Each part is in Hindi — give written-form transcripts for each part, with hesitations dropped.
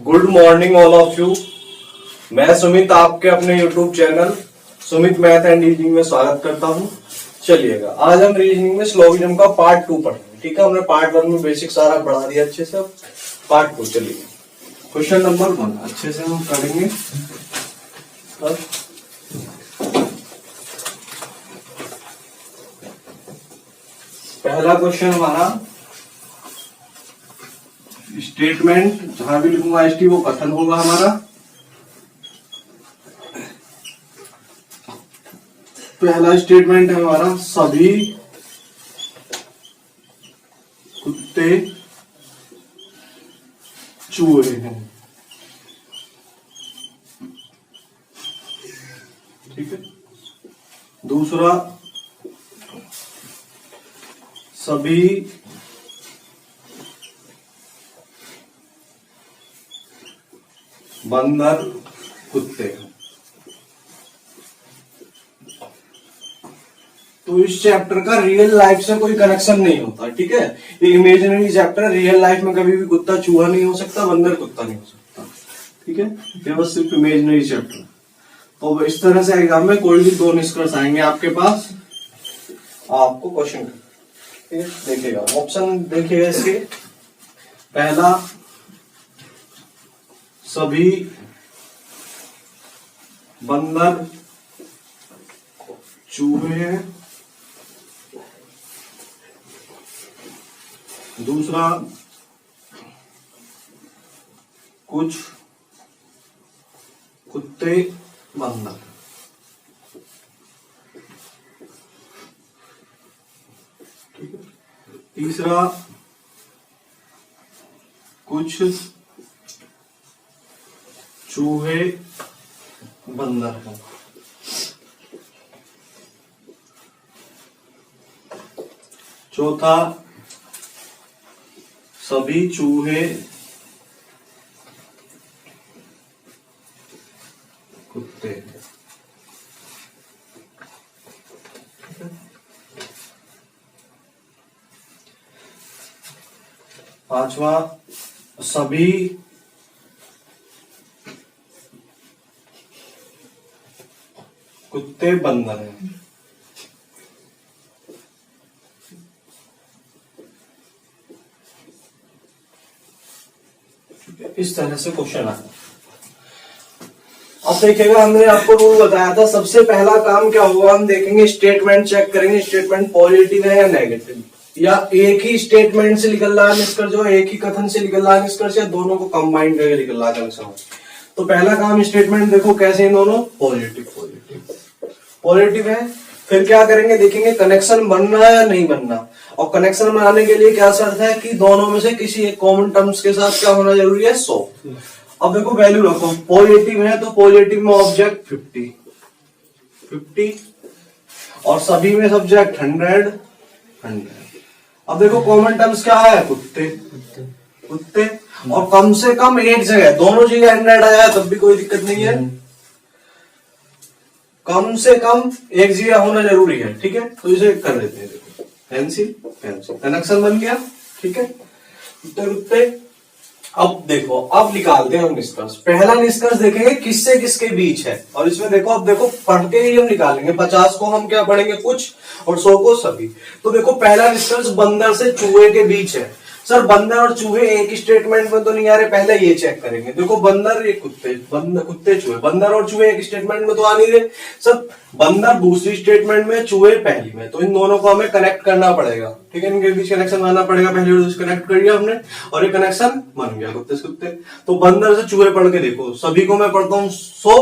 Good morning all of you. मैं सुमित आपके अपने YouTube channel Sumit math and reasoning में स्वागत करता हूं। चलिएगा, आज हम रीजनिंग में स्लोगिज्म का पार्ट 2 पढ़ेंगे। ठीक है, हमने पार्ट 1 में बेसिक सारा पढ़ा दिया अच्छे से। पार्ट 2 चलिए, क्वेश्चन नंबर 1 अच्छे से हम करेंगे। पहला क्वेश्चन हमारा स्टेटमेंट, जहां भी लिखूंगा एसटी वो कथन होगा हमारा। पहला स्टेटमेंट है हमारा, सभी कुत्ते चूहे हैं। ठीक है। दूसरा, सभी बंदर कुत्ते हैं। तो इस चैप्टर का रियल लाइफ से कोई कनेक्शन नहीं होता। ठीक है, ये इमेजिनरी चैप्टर है। रियल लाइफ में कभी भी कुत्ता चूहा नहीं हो सकता, बंदर कुत्ता नहीं हो सकता। ठीक है, ये बस सिर्फ इमेजिनरी चैप्टर। तो इस तरह से एग्जाम में कोई भी दो निष्कर्ष आएंगे आपके पास, आपको क्वेश्चन देखिएगा, ऑप्शन देखिएगा इसके। पहला, सभी बंदर चूहे हैं। दूसरा, कुछ कुत्ते बंदर। तीसरा, कुछ चूहे बंदर हैं। चौथा, सभी चूहे कुत्ते हैं। पांचवा, सभी कुत्ते बंदर हैं। इस तरह से क्वेश्चन आया। अब देखिएगा, हमने आपको रूल बताया था, सबसे पहला काम क्या होगा, हम देखेंगे स्टेटमेंट चेक करेंगे, स्टेटमेंट पॉजिटिव है या नेगेटिव, या एक ही स्टेटमेंट से निकल रहा है निष्कर्ष, जो एक ही कथन से निकल रहा है निष्कर्ष, या दोनों को कंबाइन करके निकल रहा है निष्कर्ष। तो पहला काम स्टेटमेंट देखो कैसे, इन दोनों पॉजिटिव पॉजिटिव पॉजिटिव है। फिर क्या करेंगे, देखेंगे कनेक्शन बनना है या नहीं बनना, और कनेक्शन बनाने के लिए क्या शर्त है कि दोनों में से किसी एक कॉमन टर्म्स के साथ क्या होना जरूरी है, 100। अब देखो वैल्यू रखो, पॉजिटिव है तो पॉजिटिव में ऑब्जेक्ट 50 और सभी में सब्जेक्ट 100। अब देखो कॉमन टर्म्स क्या है, कुत्ते, और कम से कम एक जगह, दोनों जगह 100 आया तब भी कोई दिक्कत नहीं है, कम से कम एक जगह होना जरूरी है। ठीक है, तो इसे कर देते हैं, देखो कैंसिल, कनेक्शन बन गया। ठीक है, कुत्ते। अब देखो, अब निकालते हैं हम निष्कर्ष। पहला निष्कर्ष देखेंगे किससे किसके बीच है, और इसमें देखो, अब देखो पढ़ के ही हम निकालेंगे। 50 को हम क्या पढ़ेंगे, कुछ, और 100 को सभी। तो देखो पहला निष्कर्ष बंदर से चूहे के बीच है। सर बंदर और चूहे एक स्टेटमेंट में तो नहीं आ रहे, पहले ये चेक करेंगे। देखो बंदर एक कुत्ते चूहे, बंदर और चूहे एक स्टेटमेंट में तो आ नहीं रहे। सर बंदर दूसरी स्टेटमेंट में, चूहे पहली में, तो इन दोनों को हमें कनेक्ट करना पड़ेगा। ठीक है, इनके बीच कनेक्शन बनाना पड़ेगा। पहले और दूसरी कनेक्ट कर दिया हमने, और ये कनेक्शन बन गया, कुत्ते से कुत्ते। तो बंदर से चूहे पढ़ के देखो, सभी को मैं पढ़ता हूँ 100,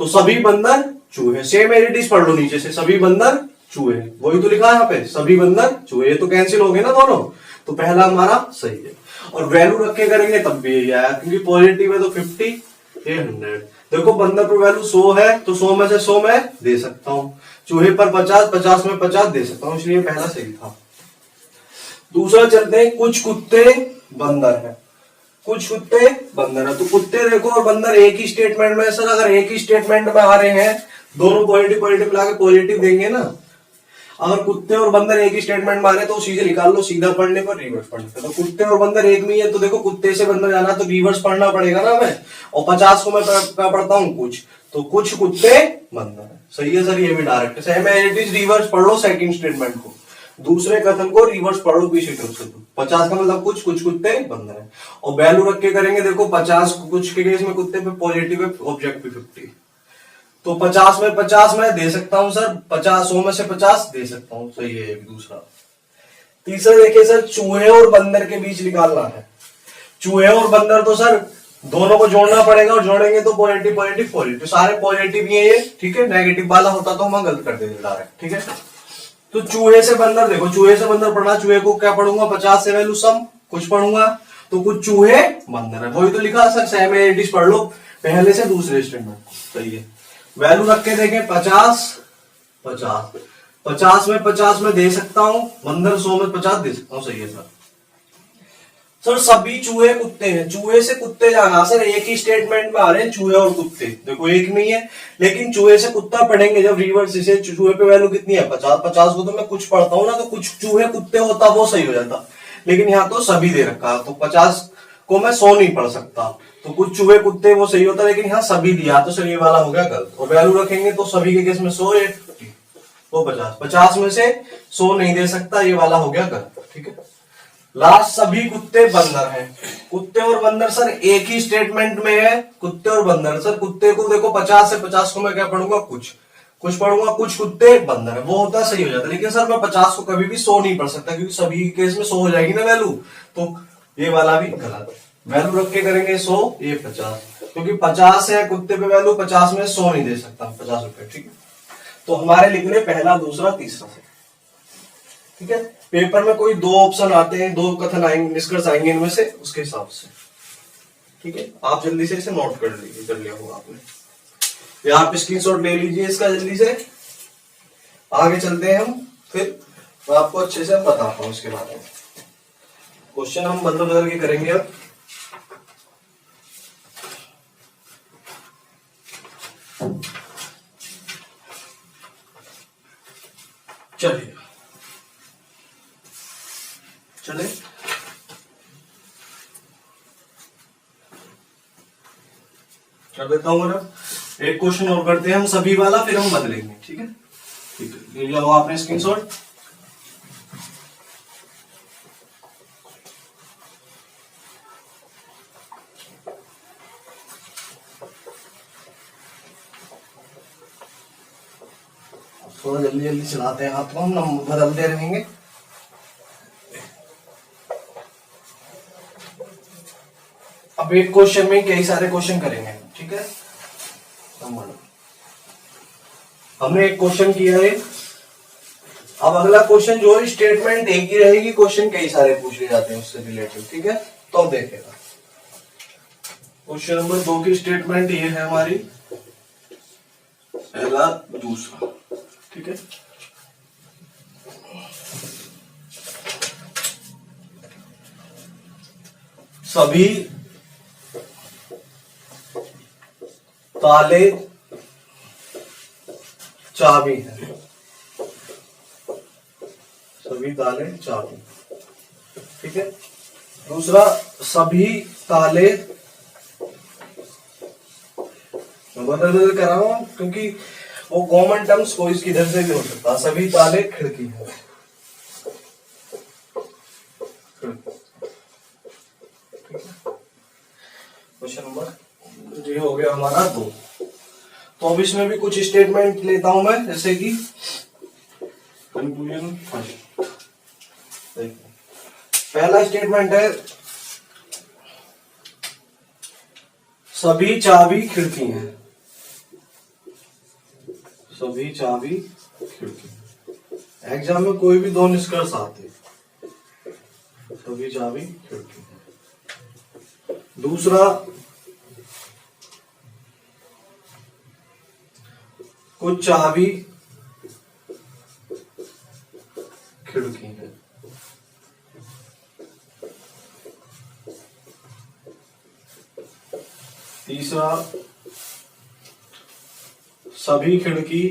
तो सभी बंदर चूहे, सेम एडिटिव पढ़ लो नीचे से, सभी बंदर चूहे, वही तो लिखा है यहाँ पे, सभी बंदर चूहे। ये तो कैंसिल हो गए ना दोनों, तो पहला हमारा सही है। और वैल्यू रख के करेंगे तब भी यही आया, क्योंकि पॉजिटिव है तो 50, ये 100। देखो बंदर पर वैल्यू 100 है, तो 100 में से 100 मैं दे सकता हूँ। चूहे पर 50, 50 में 50 दे सकता हूँ, इसलिए पहला सही था। दूसरा चलते हैं, कुछ कुत्ते बंदर है, कुछ कुत्ते बंदर है। तो कुत्ते देखो और बंदर एक ही स्टेटमेंट में, सर अगर एक ही स्टेटमेंट में आ रहे हैं, दोनों पॉजिटिव पॉजिटिव लाके पॉजिटिव देंगे ना। अगर कुत्ते और बंदर एक ही स्टेटमेंट में आ रहे तो सीधे निकाल लो, सीधा पढ़ने पर रिवर्स पढ़ने पर। तो कुत्ते और बंदर एक में ही है तो देखो कुत्ते से बंदर जाना तो रिवर्स पढ़ना पड़ेगा ना हमें। और 50 को मैं पढ़ता हूँ कुछ, तो कुछ कुत्ते बंदर है। सही है सर, ये भी direct same as it is. Reverse पढ़ लो सेकंड स्टेटमेंट को, दूसरे कथन को रिवर्स पढ़ो पीछे टर्म से। 50 का मतलब कुछ कुछ कुत्ते बंदर है। और वैल्यू रख के करेंगे, देखो 50 कुछ के केस में कुत्ते पे पॉजिटिव है, ऑब्जेक्ट पे 50, तो 50 में 50 मैं दे सकता हूं सर, 50 100 में से 50 दे सकता हूं। सही है एक दूसरा। तीसरा देखिए सर, चूहे और बंदर के बीच निकालना है। चूहे और बंदर तो सर दोनों को जोड़ना पड़ेगा, और जोड़ेंगे तो पॉजिटिव पॉजिटिव पॉजिटिव, सारे पॉजिटिव ही है ये, ठीक है। नेगेटिव वाला होता तो हम गलत कर देते डायरेक्ट, ठीक है। तो चूहे से बंदर, देखो चूहे से बंदर पढ़ना, चूहे को क्या पढ़ूंगा 50 से वैल्यू सम कुछ पढ़ूंगा, तो कुछ चूहे बंदर है, वही तो लिखा sir same as it is पढ़ लो पहले से दूसरे स्टेटमेंट। सही है, वैल्यू रख के देखें 50 50 50 में 50 में दे सकता हूं, बंदर 100 में 50 दे सकता हूं। सही है सर। सर सभी चूहे कुत्ते हैं, चूहे से कुत्ते जाना सर एक ही स्टेटमेंट में आ रहे हैं चूहे और कुत्ते, देखो एक नहीं है, लेकिन चूहे से कुत्ता पढ़ेंगे जब रिवर्स से। चूहे पे वैल्यू कितनी है 50, 50 को तो मैं कुछ पढ़ता हूं ना, तो कुछ चूहे कुत्ते होता वो सही हो जाता, लेकिन यहाँ तो सभी दे रखा, तो 50 को मैं 100 नहीं पढ़ सकता, तो कुछ चूहे कुत्ते वो सही होता, लेकिन यहाँ सभी दिया तो सर ये वाला हो गया गलत। और वैल्यू रखेंगे तो सभी के केस में 100 है, तो 50 50 में से 100 नहीं दे सकता, ये वाला हो गया गलत, ठीक है। लास्ट, सभी कुत्ते बंदर हैं। कुत्ते और बंदर सर एक ही स्टेटमेंट में है, कुत्ते और बंदर। सर कुत्ते को देखो 50 से 50 को मैं क्या पढ़ूंगा कुछ कुछ पढ़ूंगा, कुछ कुत्ते बंदर है, वो होता सही हो जाता। लेकिन सर मैं 50 को कभी भी 100 नहीं पढ़ सकता, क्योंकि सभी केस में 100 हो जाएगी ना वैल्यू, तो ये वाला भी गलत। वैल्यू रख के करेंगे 100, ये 50, क्योंकि 50 है कुत्ते पे वैल्यू, 50 में 100 नहीं दे सकता, 50 रुपए, ठीक है। तो हमारे लिखने पहला दूसरा तीसरा से, ठीक है। पेपर में कोई दो ऑप्शन आते हैं, दो कथन आएंगे, निष्कर्ष आएंगे इनमें से, उसके हिसाब से, ठीक है। आप जल्दी से इसे नोट कर लीजिए, कर लिया होगा आपने, या आप स्क्रीनशॉट ले लीजिए इसका जल्दी से। आगे चलते हैं हम, फिर मैं आपको अच्छे से बताता हूं इसके बारे में। क्वेश्चन हम बदल बदल के करेंगे अब। चलिए चले कर देता हूं मैं, एक क्वेश्चन और करते हैं हम सभी वाला, फिर हम बदलेंगे, ठीक है। ठीक है, ले लिया हो आपने स्क्रीनशॉट। थोड़ा जल्दी जल्दी चलाते हैं हाथ को, हम बदलते रहेंगे। अब एक क्वेश्चन में कई सारे क्वेश्चन करेंगे, ठीक है। हमने एक क्वेश्चन किया है, अब अगला क्वेश्चन जो है स्टेटमेंट एक ही रहेगी, क्वेश्चन कई सारे पूछे जाते हैं उससे रिलेटेड, ठीक है। तो अब देखेगा क्वेश्चन नंबर 2 की स्टेटमेंट ये है हमारी, पहला दूसरा, ठीक है। सभी ताले चाबी है, सभी ताले चाबी, ठीक है। दूसरा, सभी ताले, बदल बदल कर रहा हूं क्योंकि वो कॉमन टर्म्स कोई किधर से भी हो सकता। सभी ताले खिड़की है, क्वेश्चन नंबर ये हो गया हमारा 2। तो अब इसमें भी कुछ स्टेटमेंट लेता हूं मैं, जैसे कि कंक्लूजन फर्स्ट। पहला स्टेटमेंट है सभी चाबी खिड़की है, सभी चाबी खिड़की। एग्जाम में कोई भी दो निष्कर्ष आते, सभी चाबी खिड़की। दूसरा, कुछ चाबी खिड़की है। तीसरा, सभी खिड़की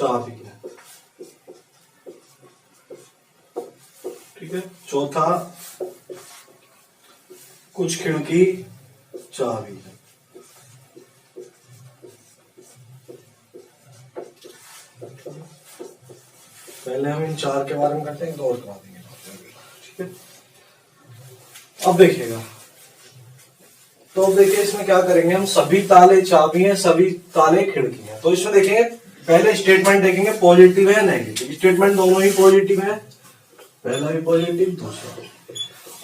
चाबी है, ठीक है। चौथा, कुछ खिड़की चाबी है। पहले हम इन चार के बारे में करते हैं, दो और करा देंगे, ठीक है। अब देखिएगा, तो अब देखिए इसमें क्या करेंगे हम, सभी ताले चाबी हैं, सभी ताले खिड़की हैं। तो इसमें देखेंगे, पहले स्टेटमेंट देखेंगे पॉजिटिव है नेगेटिव। स्टेटमेंट दोनों ही पॉजिटिव है, पहला भी पॉजिटिव, दूसरा।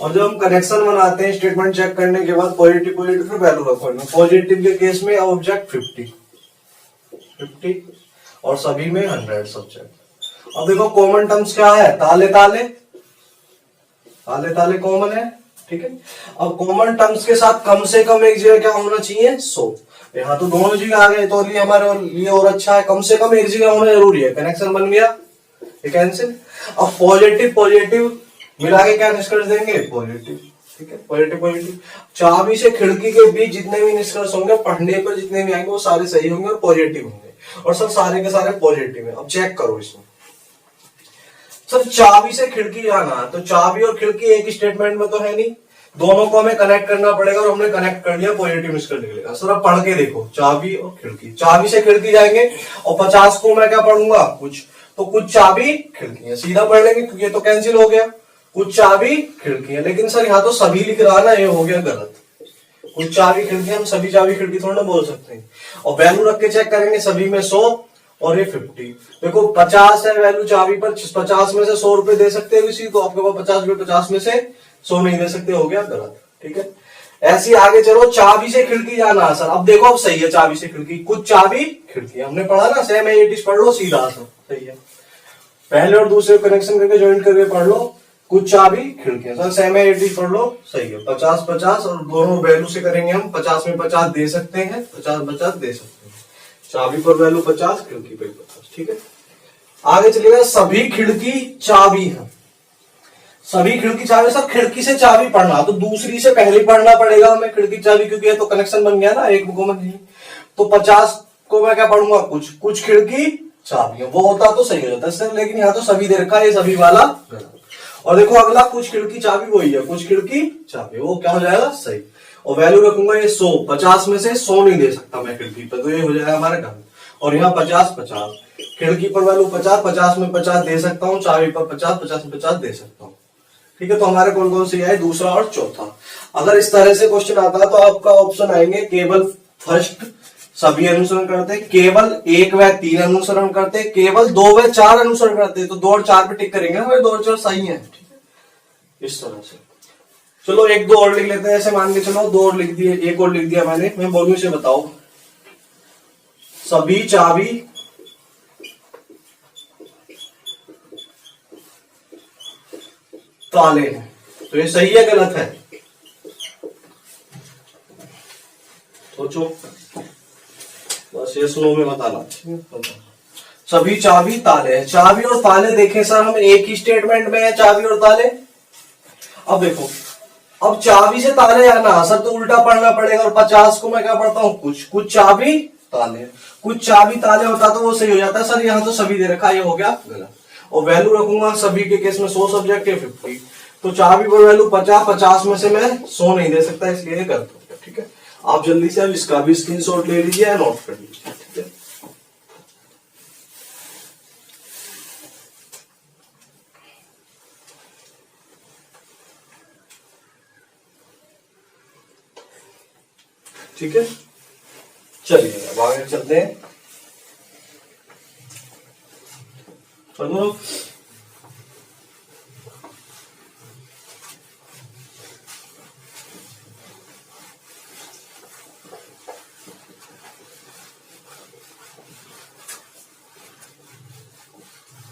और जब हम कनेक्शन बनाते हैं स्टेटमेंट चेक करने के बाद, पॉजिटिव पॉजिटिव फिर वैल्यू रखो। पॉजिटिव के केस में ऑब्जेक्ट 50 और सभी में 100 सब्जेक्ट। अब देखो कॉमन टर्म्स क्या है, ताले ताले, ताले ताले कॉमन है, ठीक है। अब कॉमन टर्म्स के साथ कम से कम एक जगह क्या होना चाहिए, 100। यहाँ तो दोनों जगह आ गए, तो लिए हमारे लिए और अच्छा है, कम से कम एक जगह होना जरूरी है। कनेक्शन बन गया, ये कैंसिल। अब पॉजिटिव पॉजिटिव मिला के क्या निष्कर्ष देंगे, पॉजिटिव, ठीक है। पॉजिटिव पॉजिटिव, चाबी से खिड़की के बीच जितने भी निष्कर्ष होंगे पढ़ने पर, जितने भी आएंगे वो सारे सही होंगे और पॉजिटिव होंगे, और सब सारे के सारे पॉजिटिव है। अब चेक करो इसमें, सर चाबी से खिड़की जाना है, तो चाबी और खिड़की एक स्टेटमेंट में तो है नहीं, दोनों को हमें कनेक्ट करना पड़ेगा, और हमने कनेक्ट कर लिया, पॉजिटिव निष्कर्ष निकलेगा। सर अब पढ़ के देखो, चाबी और खिड़की, चाबी से खिड़की जाएंगे, और 50 को मैं क्या पढ़ूंगा, कुछ, तो कुछ चाबी खिड़की है, सीधा पढ़ लेंगे क्योंकि ये तो कैंसिल हो गया, कुछ चाबी खिड़की है। लेकिन सर यहाँ तो सभी लिख रहा ना, ये हो गया गलत। कुछ चाबी खिड़की, हम सभी चाबी खिड़की थोड़ा ना बोल सकते हैं। और वैल्यू रख के चेक करेंगे, सभी में 100 और ये 50। देखो 50 है वैल्यू चाबी पर, 50 में से 100 रुपए दे सकते हो किसी को, आपके पास 50 रुपए, 50 में से 100 नहीं दे सकते, हो गया गलत, ठीक है। ऐसी आगे चलो, चाबी से खिड़की जाना सर, अब देखो अब सही है, चाबी से खिड़की, कुछ चाबी खिड़की, हमने पढ़ा ना, सेम है, ये पढ़ लो सीधा सर, सही है। पहले और दूसरे कनेक्शन करके ज्वाइन करके पढ़ लो, कुछ चाबी खिड़कियां, सर सेम है, 80 पढ़ लो, सही है। 50 50 और दोनों वैल्यू से करेंगे हम, 50 में 50 दे सकते हैं, 50 50 दे सकते हैं। चाबी पर वैल्यू 50, खिड़की पर 50, ठीक है। आगे चलिएगा, सभी खिड़की चाबी है, सभी खिड़की चाबी। सर खिड़की से चाबी पढ़ना तो दूसरी से पहले पढ़ना पड़ेगा हमें खिड़की चाबी, क्योंकि ये तो कनेक्शन बन गया ना, एक कॉमन नहीं। तो 50 को मैं क्या पढ़ूंगा, कुछ, कुछ खिड़की चाबी, वो होता तो सही हो जाता सर, लेकिन यहाँ तो सभी दे रखा है, ये सभी वाला गलत। और देखो अगला, कुछ खिड़की चाबी वही है, कुछ खिड़की चाबी, वो क्या हो जाएगा, सही। और वैल्यू रखूंगा ये 100, 50 में से 100 नहीं दे सकता मैं खिड़की पर, तो ये हो जाएगा हमारे गलत। और यहाँ 50 50, खिड़की पर वैल्यू 50, 50 में 50 दे सकता हूँ, चाबी पर 50, 50 में 50 दे सकता हूँ, ठीक है। तो हमारे कौन कौन से आए, दूसरा और चौथा। अगर इस तरह से क्वेश्चन आता है तो आपका ऑप्शन आएंगे, केवल फर्स्ट सभी अनुसरण करते, केवल 1 व 3 अनुसरण करते, केवल 2 व 4 अनुसरण करते। तो 2 और 4 पे टिक करेंगे, हमारे 2 और 4 सही है, ठीक है, इस तरह से। चलो 1 2 और लिख लेते हैं, ऐसे मान के चलो 2 और लिख दिए, 1 और लिख दिया मैंने, मैं बोलूं इसे बताओ, सभी चाबी ताले हैं, तो ये सही है गलत है, सोचो, बस ये स्लो में बताना। सभी चाबी ताले हैं, चाबी और ताले देखें सर, हम एक ही स्टेटमेंट में है, चाबी और ताले। अब देखो, अब चाबी से ताले आना सर तो उल्टा पढ़ना पड़ेगा, और 50 को मैं क्या पढ़ता हूं, कुछ, कुछ चाबी ताले, कुछ चाबी ताले होता तो वो सही हो जाता है सर, यहाँ तो सभी दे रखा, ये हो गया गलत। और वैल्यू रखूंगा सभी के केस में 100 सब्जेक्ट है, 50, तो चाबी पर वैल्यू 50, 50 में से मैं 100 नहीं दे सकता, इसलिए गलत हो गया, ठीक है। आप जल्दी से अब इसका भी स्क्रीनशॉट ले लीजिए, नोट कर लीजिए, ठीक है। ठीक है, चलिए अब आगे चलते हैं। चलो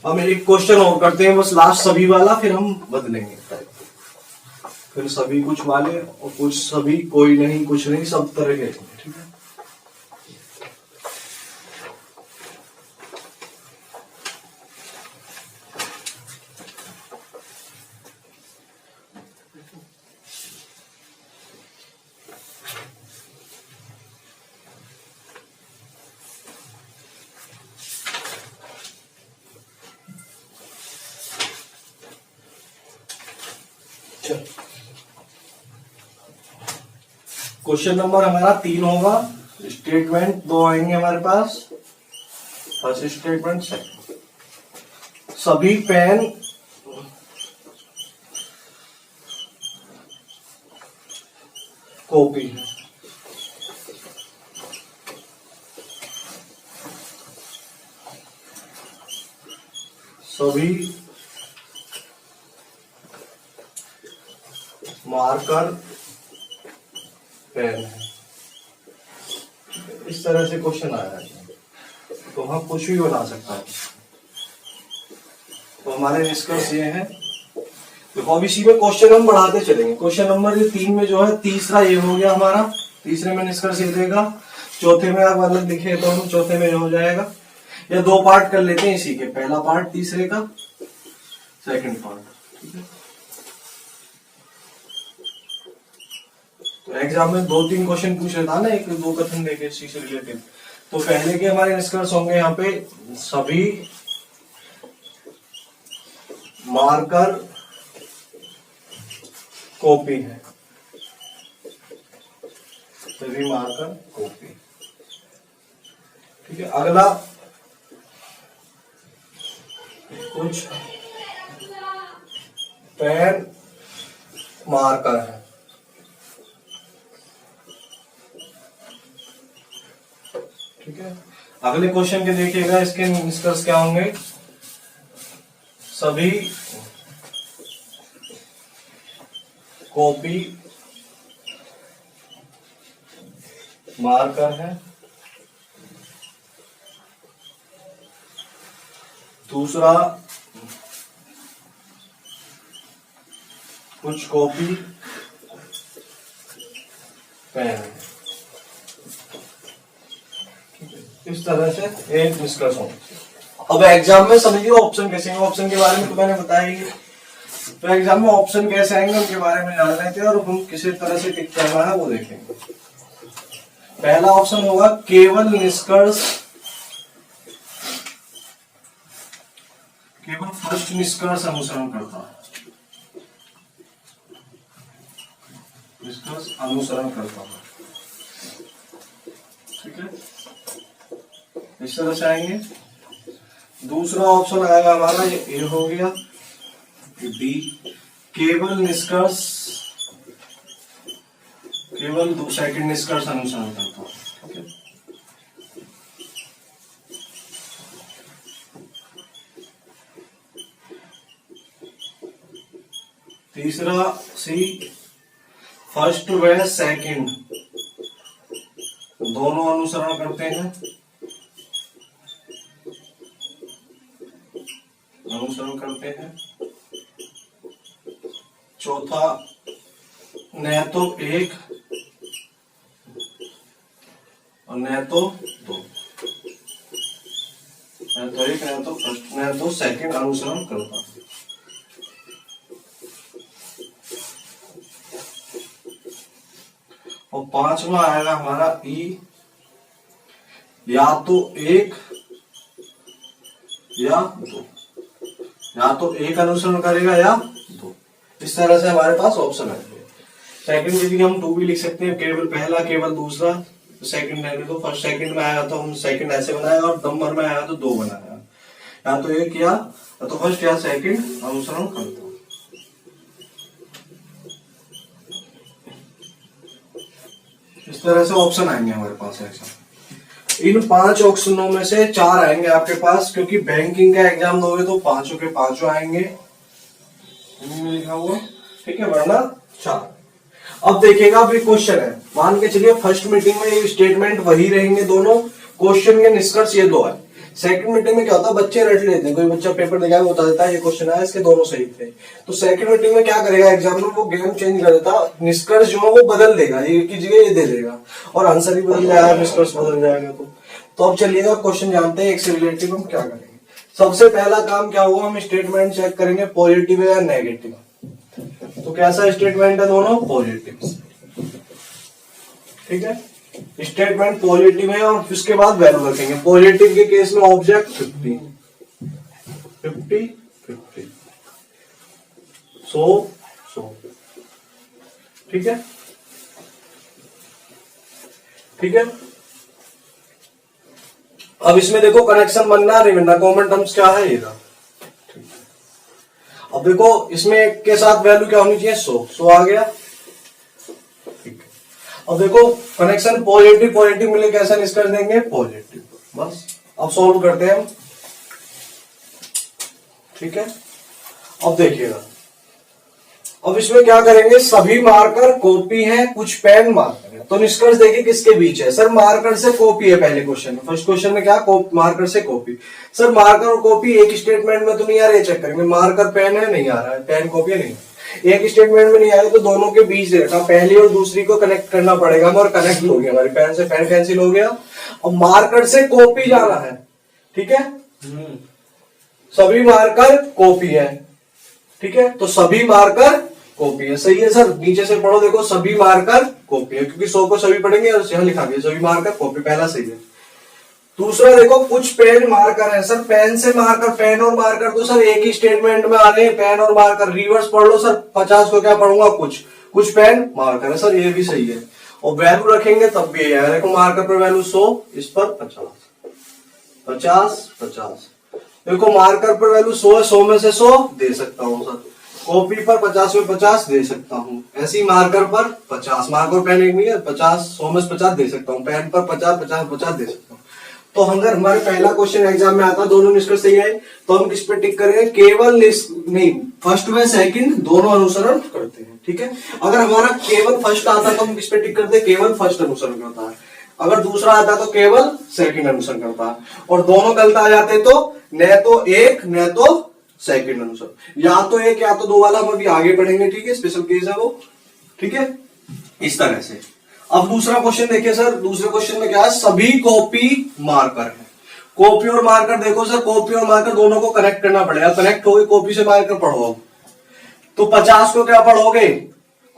हम एक क्वेश्चन और करते हैं, बस लास्ट सभी वाला, फिर हम बदलेंगे, फिर सभी कुछ वाले और कुछ सभी, कोई नहीं कुछ नहीं, सब तरह के, ठीक है। क्वेश्चन नंबर हमारा 3 होगा। स्टेटमेंट 2 आएंगे हमारे पास। First statement, second. सभी पेन कॉपी है। सभी मार्कर पेन है। इस तरह से क्वेश्चन आया है तो हम कुछ भी बना सकता है। तो हमारे निष्कर्ष ये है। देखो अब इसी में क्वेश्चन हम बढ़ाते चलेंगे। क्वेश्चन नंबर 3 में जो है तीसरा ये हो गया हमारा। तीसरे में निष्कर्ष ये देगा। चौथे में आप अलग लिखे तो हम चौथे में हो जाएगा। या 2 पार्ट कर लेते हैं इसी के, पहला पार्ट तीसरे का, सेकंड पार्ट। ठीक है, तो एग्जाम में 2-3 क्वेश्चन पूछ रहा था ना, 1-2 कथन देके इसी से रिलेटेड। तो पहले के हमारे निष्कर्ष होंगे यहाँ पे, सभी मार्कर कॉपी है। सभी मार्कर कॉपी। ठीक है, अगला कुछ पेन मार्कर है। ठीक है, अगले क्वेश्चन के देखिएगा, इसके निष्कर्ष क्या होंगे। सभी कॉपी मार्कर है। दूसरा कुछ कॉपी पेन है। इस तरह से एक निष्कर्ष हो। अब एग्जाम में समझिए ऑप्शन कैसे हैं। ऑप्शन के बारे में तो मैंने बताया ही। तो एग्जाम में ऑप्शन कैसे आएंगे उनके बारे में जान लेते हैं और हम किसी तरह से टिक करना है वो देखेंगे। पहला ऑप्शन होगा केवल निष्कर्ष, केवल फर्स्ट निष्कर्ष अनुसरण करता है। निष्कर्ष अनुसरण करता है। ठीक है, इस तरह से आएंगे। दूसरा ऑप्शन आएगा हमारा ये हो गया डी, केवल निष्कर्ष, केवल सेकंड निष्कर्ष अनुसरण करता है। ठीक है, तीसरा सी, फर्स्ट व सेकंड दोनों अनुसरण करते हैं। अनुसरण करते हैं। चौथा, न तो एक और न तो दो, न तो एक, न तो फर्स्ट, न तो सेकंड अनुसरण करता। और पांचवा आएगा हमारा ई, या तो एक या दो, या तो एक अनुसरण करेगा या दो। इस तरह से हमारे पास ऑप्शन है। सेकंड के लिए हम 2 भी लिख सकते हैं, केवल पहला, केवल दूसरा। सेकंड रहने दो, फर्स्ट सेकंड में आया तो हम सेकंड ऐसे बनाया और नंबर में आया तो 2 बनाया। या तो एक या तो फर्स्ट या सेकंड अनुसरण करता। इस तरह से ऑप्शन आएंगे हमारे पास। ऐसा इन 5 ऑप्शनों में से 4 आएंगे आपके पास, क्योंकि बैंकिंग का एग्जाम दोगे तो 5 के 5 आएंगे लिखा हुआ। ठीक है, वरना 4। अब देखिएगा, अब ये क्वेश्चन है, मान के चलिए फर्स्ट मीटिंग में ये स्टेटमेंट वही रहेंगे दोनों, क्वेश्चन के निष्कर्ष ये 2 है। सेकंड मीटिंग में क्या होता है, बच्चे रट लेते हैं। कोई बच्चा पेपर दिखाया बता देता है ये क्वेश्चन आया, इसके दोनों सही थे। तो सेकंड मीटिंग में क्या करेगा एग्जामिनर, वो गेम चेंज कर देता, निष्कर्ष जो है वो बदल देगा, ये की जगह ये दे देगा और आंसर भी बदल जाएगा, निष्कर्ष बदल जाएगा। तो अब चलिएगा क्वेश्चन जानते हैं एक से रिलेटिव हम क्या करेंगे। सबसे पहला काम क्या होगा, हम स्टेटमेंट चेक करेंगे पॉजिटिव है या नेगेटिव। तो कैसा स्टेटमेंट है, दोनों पॉजिटिव। ठीक है, स्टेटमेंट पॉजिटिव है और उसके बाद वैल्यू रखेंगे। पॉजिटिव के केस में ऑब्जेक्ट 50 50 50 100 100 ठीक है, ठीक है। अब इसमें देखो कनेक्शन बनना नहीं बनना, कॉमन टर्म्स क्या है ये था। अब देखो इसमें के साथ वैल्यू क्या होनी चाहिए, 100 आ गया। ठीक है, अब देखो कनेक्शन पॉजिटिव पॉजिटिव मिले कैसा निष्कर्ष देंगे, पॉजिटिव। बस अब सॉल्व करते हैं हम। ठीक है, अब देखिएगा, अब इसमें क्या करेंगे, सभी मार्कर कॉपी हैं, कुछ पेन मार्कर है, तो निष्कर्ष देखिए किसके बीच है। सर मार्कर से कॉपी है पहले क्वेश्चन में, फर्स्ट क्वेश्चन में क्या, मार्कर से कॉपी। सर मार्कर और कॉपी एक स्टेटमेंट में तो नहीं आ रहा है, चेक करेंगे। मार्कर पेन है, नहीं आ रहा है, पेन कॉपी है, नहीं, एक स्टेटमेंट में नहीं आ रहा, तो दोनों के बीच रखा, पहली और दूसरी को कनेक्ट करना पड़ेगा, और कनेक्ट हो गया, हमारी पेन से पेन कैंसिल हो गया। अब मार्कर से कॉपी जाना है, ठीक है, सभी मार्कर कॉपी है, ठीक है, तो सभी मार्कर कॉपी है, सही है सर। नीचे से पढ़ो, देखो सभी मार्कर कॉपी है, क्योंकि 100 को सभी पढ़ेंगे और यहां लिखा गया सभी मार्कर कॉपी, पहला सही है। दूसरा देखो कुछ पेन मार्कर है, सर पेन से मार्कर, पेन और मार्कर तो सर एक ही स्टेटमेंट में आ रहे हैं, पेन और मार्कर, रिवर्स पढ़ लो सर, 50 को क्या पढ़ूंगा, कुछ पेन मार्कर है, सर ये भी सही है। और वैल्यू रखेंगे तब भी है, देखो मार्कर पर वैल्यू 100, इस पर 50 50। देखो मार्कर पर वैल्यू 100 है, 100 में से 100 दे सकता हूं सर, कॉपी पर 50 में 50 दे सकता हूं, ऐसी मार्कर पर 50, मार्कर पेन एक नहीं है, 50 100 में से 50 दे सकता हूं, पेन पर 50 50 50 दे सकता हूं। तो अगर हमारे पहला क्वेश्चन एग्जाम में आता, दोनों निष्कर्ष सही है, तो हम किस पे टिक करेंगे, केवल नहीं, फर्स्ट व सेकंड दोनों अनुसरण करते हैं, ठीक है। अगर हमारा केवल फर्स्ट आता तो हम किस पे टिक करते हैं, केवल फर्स्ट अनुसरण करता है। अगर दूसरा आता तो केवल सेकंड अनुसरण करता है, और दोनों गलत आ जाते तो न तो एक न तो सेकंड अनुसार, या तो एक या तो दो वाला हम अभी आगे बढ़ेंगे, ठीक है, स्पेशल केस है वो, ठीक है, इस तरह से। अब दूसरा क्वेश्चन देखिए सर, दूसरे क्वेश्चन में क्या है, सभी कॉपी मार्कर है। कॉपी और मार्कर देखो सर, कॉपी और मार्कर दोनों को कनेक्ट करना पड़ेगा, कनेक्ट हो गई, कॉपी से मार्कर पढ़ो, तो 50 को क्या पढ़ोगे,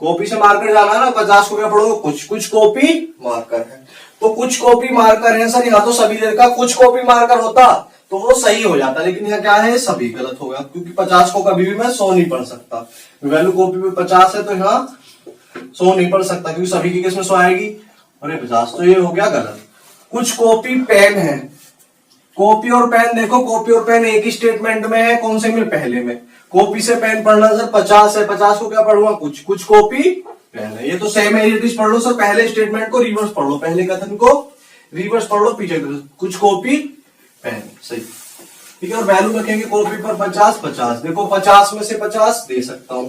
कॉपी से मार्कर जाना है ना, 50 को क्या पढ़ोगे, कुछ कॉपी मार्कर है, तो कुछ कॉपी मार्कर है सर, यहाँ तो सभी का कुछ कॉपी मार्कर होता तो वो सही हो जाता, लेकिन यहाँ क्या है, सभी गलत हो गया, क्योंकि 50 को कभी भी मैं 100 नहीं पढ़ सकता, वैल्यू कॉपी में 50 है तो यहाँ 100 नहीं पढ़ सकता, क्योंकि सभी की केस में 100 आएगी, और ये 50, तो ये हो गया गलत। कुछ कॉपी पेन है, कॉपी और पेन देखो, कॉपी और पेन एक ही स्टेटमेंट में है, कौन से में, पहले में। कॉपी से पेन पढ़ना सर 50 है, 50 को क्या पढ़ूंगा, कुछ कॉपी पेन है, ये तो सेम है, पढ़ लो सर, पहले स्टेटमेंट को रिवर्स पढ़ लो, पहले कथन को रिवर्स पढ़ लो, पीछे कुछ कॉपी पेन, सही, ठीक है। और वैल्यू रखेंगे कॉपी पर 50 50, देखो 50 में से 50 दे सकता हूं,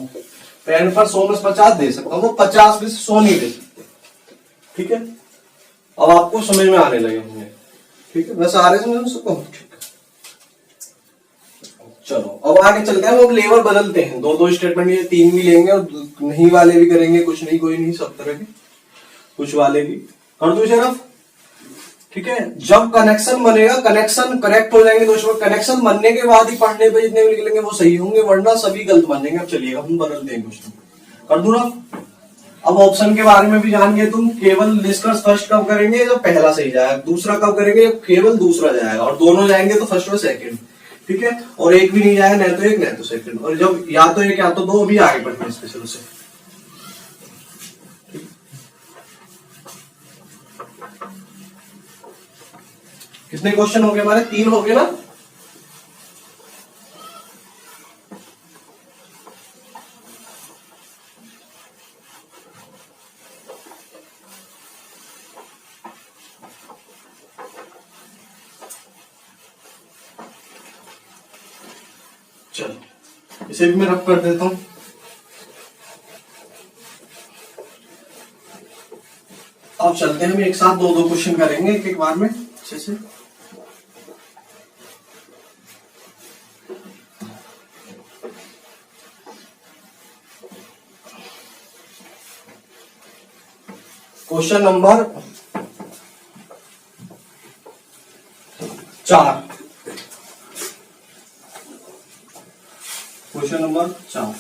पेन पर 100 में से 50 दे सकता हूं, वो 50 में से 100 नहीं दे सकते, ठीक है। अब आपको समझ में आने लगे होंगे, ठीक है, बस आ रहे समझ सबको, ठीक है। चलो अब आगे चलते हैं, अब लेवल बदलते हैं, दो स्टेटमेंट, ये 3 भी लेंगे और नहीं वाले भी करेंगे, कुछ नहीं कोई नहीं, सब तरह के कुछ वाले भी कर दो शरफ, ठीक है। जब कनेक्शन बनेगा, कनेक्शन करेक्ट हो जाएंगे दोस्तों, कनेक्शन बनने के बाद ही पढ़ने पे जितने भी निकलेंगे वो सही होंगे, वरना सभी गलत बनेंगे। अब चलिए हम बदलते हैं क्वेश्चन, कर दूं ना। अब ऑप्शन के बारे में भी जान गए तुम, केवल निष्कर्ष फर्स्ट कब करेंगे, जब पहला सही जाएगा, दूसरा कब करेंगे, जब केवल दूसरा जाएगा, और दोनों जाएंगे तो फर्स्ट और सेकंड, ठीक है, और एक भी नहीं जाएगा, न तो एक न तो सेकंड, और जब या तो एक या तो दो, अभी आगे बढ़ते हैं स्पेशल से। कितने क्वेश्चन हो गए हमारे, 3 हो गए ना। चलो इसे भी मैं रफ कर देता हूं। अब चलते हैं, हम एक साथ दो क्वेश्चन करेंगे एक बार में अच्छे से। क्वेश्चन नंबर 4, क्वेश्चन नंबर 4,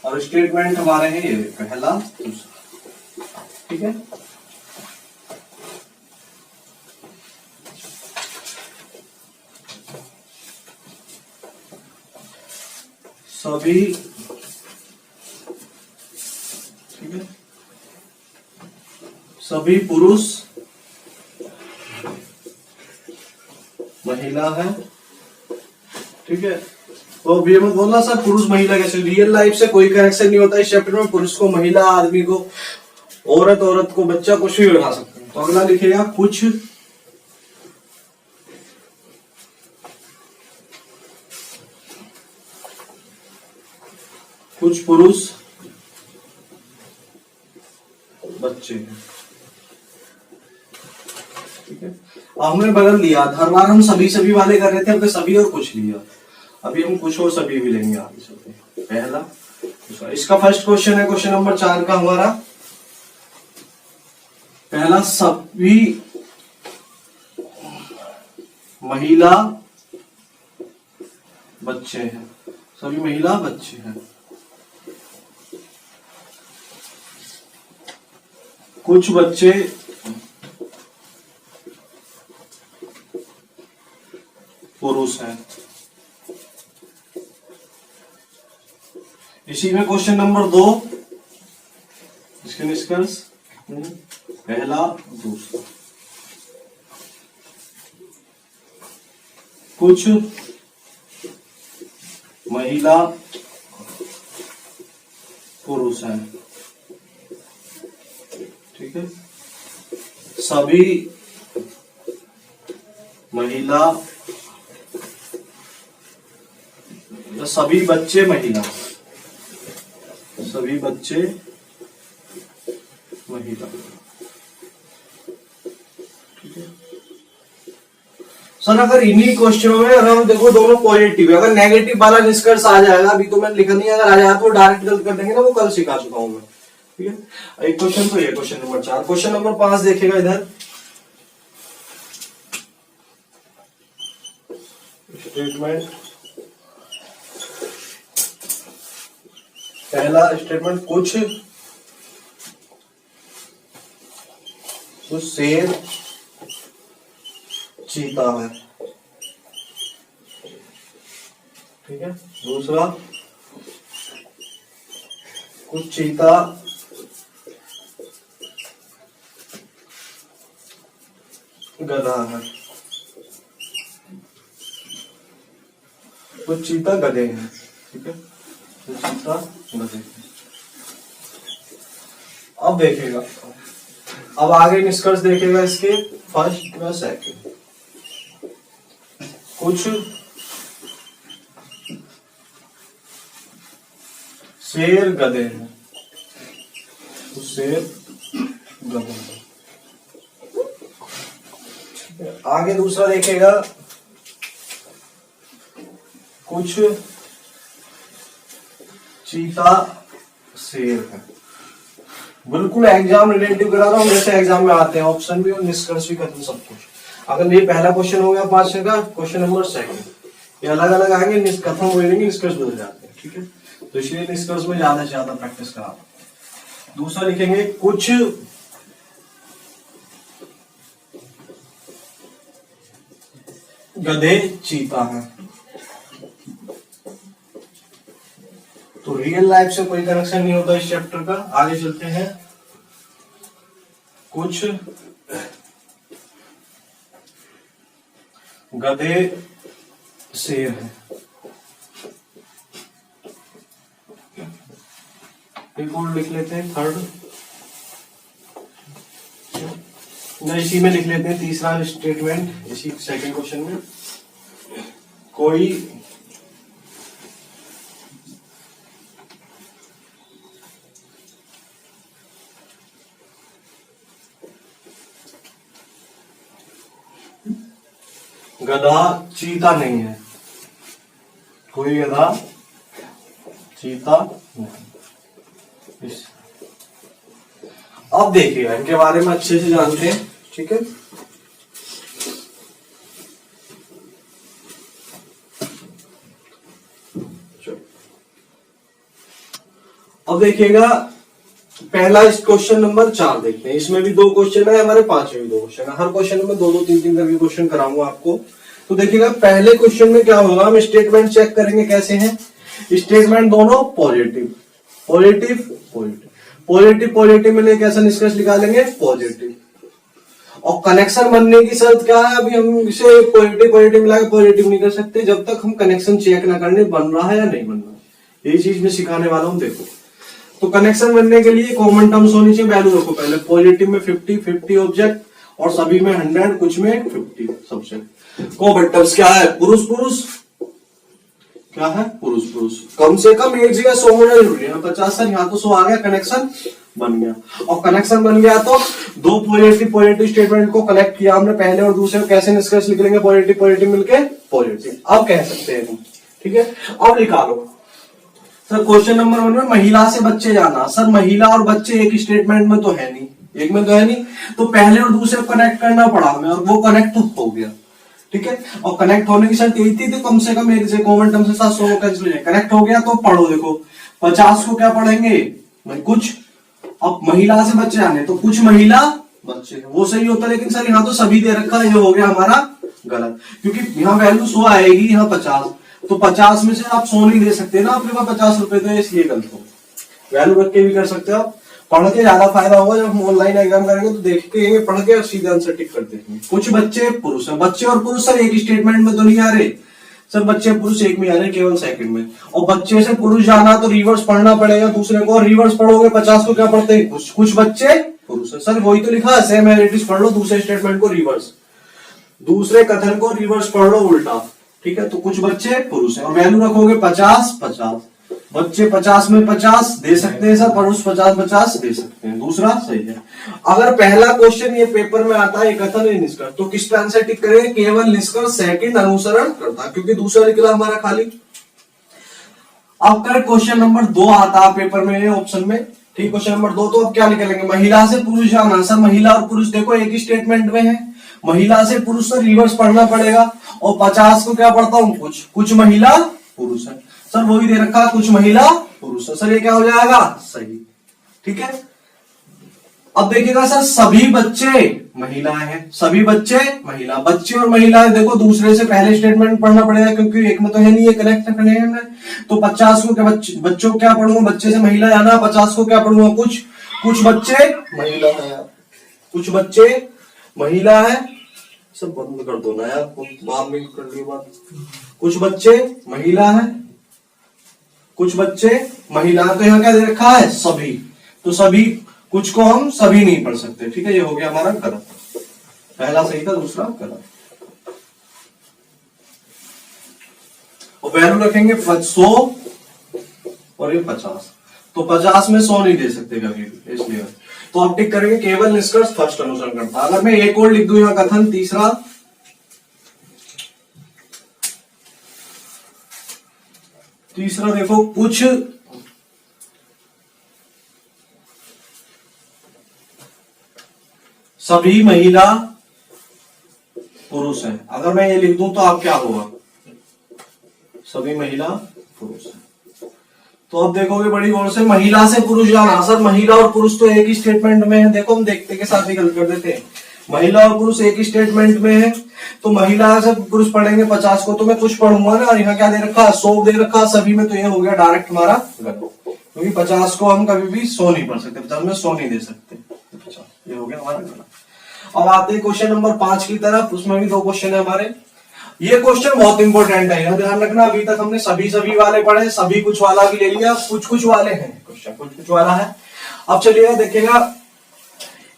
और स्टेटमेंट हमारे हैं ये पहला दूसरा, ठीक है। सभी पुरुष महिला है, ठीक है। तो अभी मैं बोलना सर पुरुष महिला कैसे, रियल लाइफ से कोई कनेक्शन नहीं होता इस चैप्टर में, पुरुष को महिला, आदमी को औरत, औरत को बच्चा, कुछ भी बना सकते हैं। तो अगला लिखेगा कुछ पुरुष बच्चे हैं, ठीक है। हमने बदल दिया, हर बार हम सभी वाले कर रहे थे, हमने सभी और कुछ लिया, अभी हम कुछ और सभी भी लेंगे आगे चलते। पहला इसका फर्स्ट क्वेश्चन है, क्वेश्चन नंबर 4 का हमारा पहला, सभी महिला बच्चे हैं, सभी महिला बच्चे हैं। कुछ बच्चे पुरुष हैं। इसी में क्वेश्चन नंबर 2, इसके निष्कर्ष पहला दूसरा, कुछ महिला पुरुष हैं, ठीक है। सभी महिला, सभी बच्चे महिला, सभी बच्चे महिला, ठीक है। सर अगर इन्हीं क्वेश्चनों में अगर हम देखो दोनों पॉजिटिव है, अगर नेगेटिव वाला निष्कर्ष आ जाएगा, अभी तो मैंने लिखा नहीं, अगर आ जाएगा तो डायरेक्ट गलत कर देंगे ना, वो कल सिखा चुका हूं मैं, ठीक है। एक क्वेश्चन तो ये क्वेश्चन नंबर 4। क्वेश्चन नंबर 5 देखेगा इधर, स्टेटमेंट, पहला स्टेटमेंट, कुछ शेर चीता है, ठीक है। दूसरा, कुछ चीता गधा है, कुछ चीता गधे हैं, ठीक है। कुछ चीता गधे। अब देखेगा, अब आगे निष्कर्ष देखेगा इसके फर्स्ट व सेकंड। कुछ शेर गधे हैं, कुछ शेर गधे हैं। आगे दूसरा देखेगा, कुछ चीता शेर है। बिल्कुल एग्जाम रिलेटिव करा रहा हूं, जैसे एग्जाम में आते हैं, ऑप्शन भी और निष्कर्ष भी खत्म सब कुछ। अगर ये पहला क्वेश्चन हो गया 5 का, क्वेश्चन नंबर 2 ये अलग अलग आएंगे, खत्म हो जाएंगे, निष्कर्ष बदल जाते हैं, ठीक है। तो इसलिए निष्कर्ष में ज्यादा से ज्यादा प्रैक्टिस करा। दूसरा लिखेंगे, कुछ गधे चीता है। तो रियल लाइफ से कोई कनेक्शन नहीं होता इस चैप्टर का। आगे चलते हैं, कुछ गधे शेर है। एक और लिख लेते हैं, थर्ड, इसी में लिख लेते हैं तीसरा स्टेटमेंट, इसी सेकंड क्वेश्चन में, कोई गधा चीता नहीं है, कोई गधा चीता नहीं। अब देखिएगा, इनके बारे में अच्छे से जानते हैं, ठीक है। अब देखिएगा, पहला इस क्वेश्चन नंबर 4 देखते हैं। इसमें भी 2 क्वेश्चन है हमारे, 5 में भी 2 क्वेश्चन है। हर क्वेश्चन में 2-2, 3-3 करके क्वेश्चन कराऊंगा आपको। तो देखिएगा, पहले क्वेश्चन में क्या होगा, हम स्टेटमेंट चेक करेंगे कैसे हैं। स्टेटमेंट दोनों positive, positive, positive. Positive positive मिले कैसा निष्कर्ष निकालेंगे, पॉजिटिव। और कनेक्शन बनने की शर्त क्या है, अभी हम इसे पॉजिटिव पॉजिटिव मिला के पॉजिटिव नहीं कर सकते जब तक हम कनेक्शन चेक ना करने बन रहा है या नहीं बन रहा। यही चीज मैं सिखाने वाला हूं। देखो तो कनेक्शन बनने के लिए कॉमन टर्म्स होनी चाहिए, वैल्यू रखो पहले। पॉजिटिव में 50 50 ऑब्जेक्ट और सभी में 100, कुछ में 50 सब्जेक्ट। कॉमन टर्म्स क्या है, पुरुष पुरुष, क्या है पुरुष पुरुष। कम से कम एक जगह 100 होना जरूरी है। 50 सर यहाँ तो 100 आ गया, कनेक्शन बन गया। और कनेक्शन बन गया तो दो पॉजिटिव पॉजिटिव स्टेटमेंट को कलेक्ट किया हमने, पहले और दूसरे को कैसे निष्कर्ष लिख लेंगे, पॉजिटिव पॉजिटिव मिलके पॉजिटिव। अब कह सकते हैं ठीक है। अब निकालो सर क्वेश्चन नंबर 1 में महिला से बच्चे जाना। सर महिला और बच्चे एक स्टेटमेंट में तो है नहीं, एक में तो है नहीं, तो पहले और दूसरे को कनेक्ट करना पड़ा हमें और वो कनेक्ट हो गया। ठीक है। और कनेक्ट होने की शर्त यही थी, तो कम से कम एक से कॉमन टर्म से साथ 100 कैंसिल हो जाए। कनेक्ट हो गया तो पढ़ो। देखो 50 को क्या पढ़ेंगे, कुछ। अब महिला से बच्चे आने तो कुछ महिला बच्चे, वो सही होता, लेकिन सर यहाँ तो सभी दे रखा है, ये हो गया हमारा गलत, क्योंकि यहाँ वैल्यू 100 आएगी, यहाँ 50, तो 50 में से आप 100 नहीं दे सकते ना अपने पास 50 रुपए, तो इसलिए गलत हो। वैल्यू रख के भी कर सकते हो आप, पढ़ के ज्यादा फायदा होगा। जब हम ऑनलाइन एग्जाम करेंगे तो देख के पढ़ के सीधे आंसर टिक कर देंगे। कुछ बच्चे पुरुष है, बच्चे और पुरुष सर एक स्टेटमेंट में तो नहीं आ रहे सर, बच्चे पुरुष एक में आ रहे केवल सेकंड में। और बच्चे से पुरुष जाना तो रिवर्स पढ़ना पड़ेगा दूसरे को, रिवर्स पढ़ोगे 50 को क्या पढ़ते हैं, कुछ बच्चे पुरुष है। सर वही तो लिखा है, सेम एज पढ़ लो, दूसरे स्टेटमेंट को रिवर्स, दूसरे कथन को रिवर्स पढ़ लो उल्टा। ठीक है। तो कुछ बच्चे पुरुष है और वैल्यू रखोगे 50 50, बच्चे 50 में 50 दे सकते हैं सर, पुरुष 50 50 दे सकते हैं, दूसरा सही है। अगर पहला क्वेश्चन ये पेपर में आता है कथन है निष्कर्ष, तो किस पे आंसर टिक करेंगे, केवल निष्कर्ष सेकंड अनुसरण करता, क्योंकि दूसरा निकला हमारा खाली। अब करेक्ट क्वेश्चन नंबर 2 आता है पेपर में ऑप्शन में। ठीक, क्वेश्चन नंबर 2, तो अब क्या निकलेंगे, महिला से पुरुष जाना। सर महिला और पुरुष देखो एक ही स्टेटमेंट में है, महिला से पुरुष से रिवर्स पढ़ना पड़ेगा। और 50 को क्या पढ़ता हूं, कुछ महिला पुरुष है। सर वही दे रखा कुछ महिला पुरुष है, सर ये क्या हो जाएगा, सही। ठीक है। अब देखिएगा सर सभी बच्चे महिलाएं हैं, सभी बच्चे महिला, बच्चे और महिलाएं देखो दूसरे से पहले स्टेटमेंट पढ़ना पड़ेगा, क्योंकि एक में तो है नहीं, ये कनेक्ट करने हैं। तो 50 को क्या बच्चों को क्या पढ़ूंगा, बच्चे से महिला जाना, 50 को क्या पढ़ूंगा, कुछ बच्चे महिला है, कुछ बच्चे महिला है। सब बंद कर दो ना यार, बाद में कर ली बात। कुछ बच्चे महिला है, कुछ बच्चे महिला, तो यहाँ क्या दे रखा है, सभी, तो सभी, कुछ को हम सभी नहीं पढ़ सकते। ठीक है, ये हो गया हमारा गलत, पहला सही था दूसरा गलत। और वैल्यू रखेंगे 100 और ये 50, तो 50 में 100 नहीं दे सकते कभी भी, इसलिए तो आप टिक करेंगे केवल निष्कर्ष फर्स्ट अनुसरण करता। अगर मैं एक और लिख दूं यहाँ कथन तीसरा, देखो कुछ सभी महिला पुरुष है। अगर मैं ये लिख दूं तो आप क्या होगा, सभी महिला पुरुष है। तो अब देखोगे बड़ी गौर से, महिला से पुरुष जाना। सर महिला और पुरुष तो एक ही स्टेटमेंट में है, देखो हम देखते के साथ ही गलत कर देते हैं। महिला और पुरुष एक ही स्टेटमेंट में है, तो महिला से पुरुष पढ़ेंगे 50 को, तो मैं कुछ पढ़ूंगा ना, और यहाँ क्या दे रखा, 100 दे रखा सभी में, तो ये हो गया डायरेक्ट हमारा गलत, क्योंकि 50 को हम कभी भी 100 नहीं पढ़ सकते, 50 में 100 नहीं दे सकते, 50, ये हो गया हमारा गलत। अब आते हैं क्वेश्चन नंबर 5 की तरफ, उसमें भी 2 क्वेश्चन है हमारे। ये क्वेश्चन बहुत इंपॉर्टेंट है, यहाँ ध्यान रखना। अभी तक हमने सभी वाले पढ़े, सभी कुछ वाला भी ले लिया, कुछ वाले हैं क्वेश्चन, कुछ वाला है। अब चलिएगा देखिएगा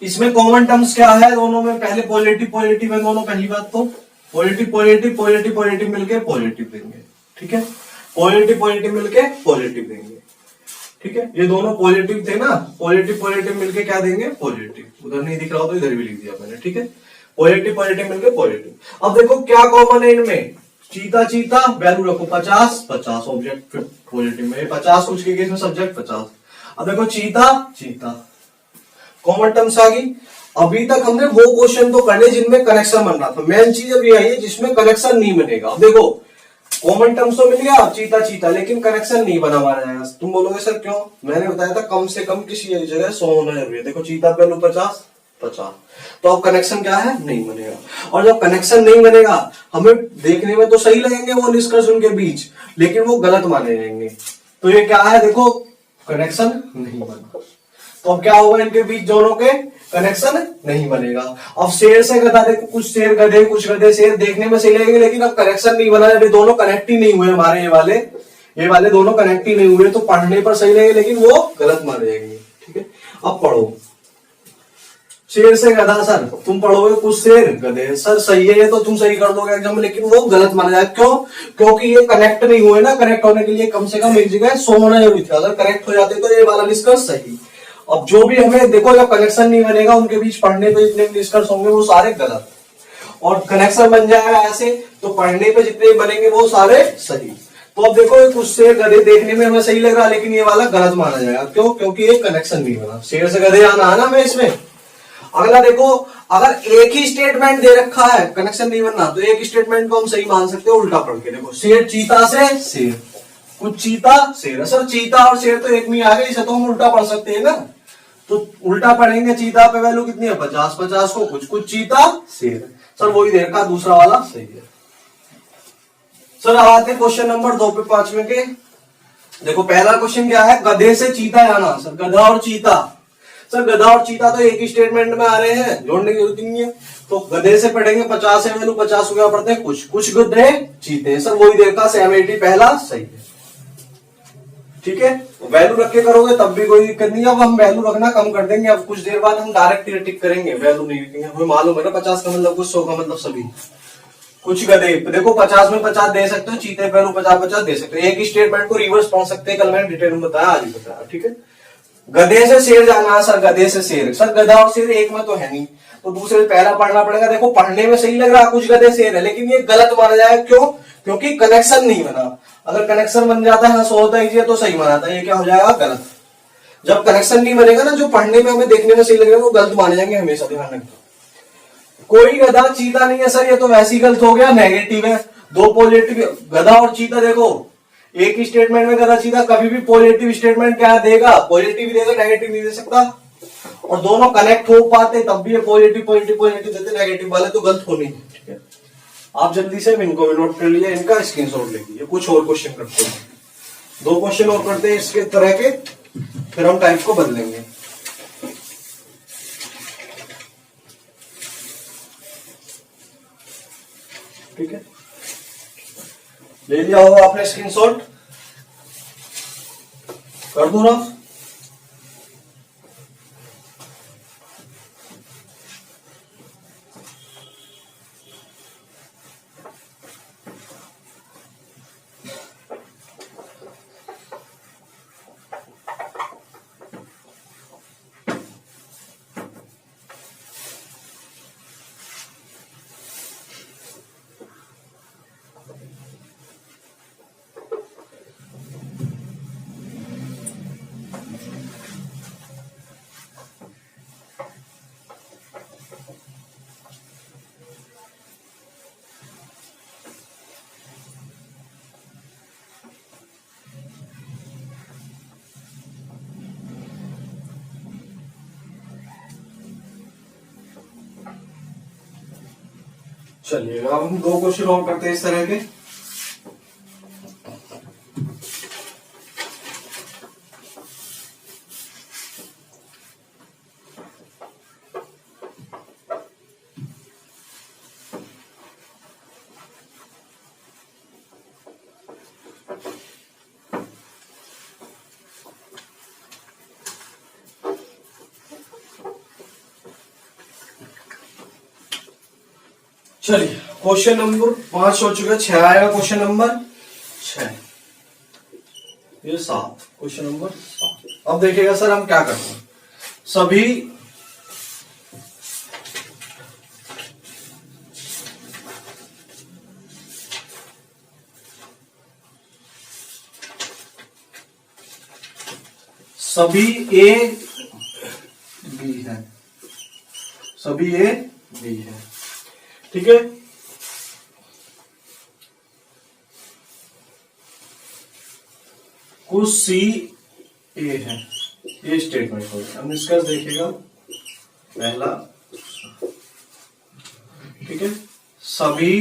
इसमें कॉमन टर्म्स क्या है दोनों में, पहले पॉजिटिव है दोनों, पहली बात तो पॉजिटिव मिलके पॉजिटिव देंगे। ठीक है, पॉजिटिव मिलके पॉजिटिव देंगे। ठीक है, ये दोनों पॉजिटिव थे ना, पॉजिटिव मिलके क्या देंगे, पॉजिटिव। उधर नहीं दिख रहा हो तो इधर भी लिख दिया मैंने। ठीक है, पॉजिटिव मिलके पॉजिटिव। अब देखो क्या कॉमन है इनमें, चीता, वैल्यू रखो 50 ऑब्जेक्ट पॉजिटिव में, 50 उसके केस में सब्जेक्ट 50। अब देखो चीता कॉमन टर्म्स आ गई। अभी तक हमने वो क्वेश्चन तो करने जिनमें कनेक्शन बन रहा था, मेन चीज अभी आई है जिसमें कनेक्शन नहीं बनेगा। अब देखो कॉमन टर्म्स तो मिल गया चीता, लेकिन कनेक्शन नहीं बना हमारे यहाँ। तुम बोलोगे सर क्यों, मैंने बताया था कम से कम किसी एक जगह 100 होना जरूरी है। देखो चीता पे 50, तो अब कनेक्शन क्या है, नहीं बनेगा। और जब कनेक्शन नहीं बनेगा, हमें देखने में तो सही लगेंगे वो निष्कर्ष उनके बीच, लेकिन वो गलत माने जाएंगे। तो ये क्या है, देखो कनेक्शन नहीं बना। तो अब क्या होगा, इनके बीच दोनों के कनेक्शन नहीं बनेगा। अब शेर से गधा, देखो कुछ शेर गधे कुछ गधे शेर देखने में सही लगेंगे, लेकिन अब कनेक्शन नहीं बना, अभी दोनों कनेक्ट ही नहीं हुए हमारे, ये वाले दोनों कनेक्ट ही नहीं हुए, तो पढ़ने पर सही लगेंगे लेकिन वो गलत माने जाएंगे। ठीक है, अब पढ़ो। शेर से गधा, सर तुम पढ़ोगे कुछ शेर गधे, सर सही है ये तो तुम सही कर दोगे एग्जाम में, लेकिन वो गलत माना जाएगा। क्यों? क्योंकि ये कनेक्ट नहीं हुए ना, कनेक्ट होने के लिए कम से कम एक जगह 100 होना जरूरी था, अगर कनेक्ट हो जाते तो ये वाला निष्कर्ष सही। अब जो भी हमें देखो, जब कनेक्शन नहीं बनेगा उनके बीच पढ़ने पे जितने निष्कर्ष होंगे वो सारे गलत, और कनेक्शन बन जाएगा ऐसे तो पढ़ने पे जितने बनेंगे वो सारे सही। तो अब देखो कुछ शेर गधे देखने में हमें सही लग रहा है, लेकिन ये वाला गलत माना जाएगा। क्यों? क्योंकि ये कनेक्शन नहीं बना, शेर से गधे आना है ना हमें इसमें। अगला देखो, अगर एक ही स्टेटमेंट दे रखा है, कनेक्शन नहीं बनना, तो एक स्टेटमेंट को हम सही मान सकते हैं उल्टा पढ़ के। देखो, शेर चीता से शेर, कुछ चीता शेर, सर चीता और शेर तो एक में आ गए, इसे तो हम उल्टा पढ़ सकते हैं ना, तो उल्टा पढ़ेंगे। चीता पे वैल्यू कितनी है 50-50 को, कुछ कुछ चीता शेर, सर वही दे रखा, दूसरा वाला सही है। सर अब आते हैं क्वेश्चन नंबर 2 पे 5वें के। देखो पहला क्वेश्चन क्या है, गधे से चीता आना। सर गधा और चीता, सर गधा और चीता तो एक ही स्टेटमेंट में आ रहे हैं, जोड़ने की जरूरत नहीं है। तो गधे से पढ़ेंगे 50 है वैल्यू, 50 को क्या पढ़ते हैं कुछ कुछ गधे चीते, सर वही देखा 780 पहला सही है। ठीक है, वैल्यू रख के करोगे तब भी कोई दिक्कत नहीं है। अब हम वैल्यू रखना कम कर देंगे, अब कुछ देर बाद हम डायरेक्ट टिक करेंगे, वैल्यू नहीं लिखेंगे। हमें मालूम है ना 50 का मतलब कुछ, 100 का मतलब सभी। कुछ गधे, देखो 50 में 50 दे सकते हो, चीते पहलू 50-50 दे सकते हो, एक ही स्टेटमेंट को रिवर्स पढ़ सकते हैं, कल मैंने डिटेल में बताया, आज ही बताया। ठीक है, गधे से शेर जाना, सर गधे से शेर, सर गधा और शेर एक में तो है नहीं, तो दूसरे पहला पढ़ना पड़ेगा। देखो पढ़ने में सही लग रहा कुछ गधे शेर है, लेकिन ये गलत माना जाएगा। क्यों? क्योंकि कनेक्शन नहीं बना। अगर कनेक्शन बन जाता है 100 होता है तो सही माना था, ये क्या हो जाएगा गलत। जब कनेक्शन नहीं बनेगा ना, जो पढ़ने में हमें देखने में सही लगेगा वो गलत माने जाएंगे, हमेशा ध्यान रखना। कोई गधा चीता नहीं है, सर ये तो वैसे ही गलत हो गया, नेगेटिव है। दो पॉजिटिव, गधा और चीता देखो एक ही स्टेटमेंट में, गधा चीता कभी भी पॉजिटिव स्टेटमेंट क्या देगा, पॉजिटिव देगा, नेगेटिव नहीं दे सकता। और दोनों कनेक्ट हो पाते तब भी ये पॉजिटिव पॉजिटिव पॉजिटिव देते, नेगेटिव वाले तो गलत होने। ठीक है, आप जल्दी से इनको भी नोट कर लिया, इनका स्क्रीनशॉट लेंगे। कुछ और क्वेश्चन करते हैं, 2 क्वेश्चन और करते हैं इसके तरह के, फिर हम टाइप को बदलेंगे। ठीक है, ले लिया होगा आपने स्क्रीनशॉट, कर दूं ना? चलिए अब हम 2 क्वेश्चन और करते हैं इस तरह के। चलिए क्वेश्चन नंबर 5 हो चुका है, 6 आएगा क्वेश्चन नंबर 6, ये 7, क्वेश्चन नंबर 7। अब देखिएगा सर हम क्या करते हैं, सभी ए बी है, सभी ए बी है। ठीक है, कुछ सी ए है, ये स्टेटमेंट हो गया। अब निष्कर्ष देखिएगा पहला। ठीक है, सभी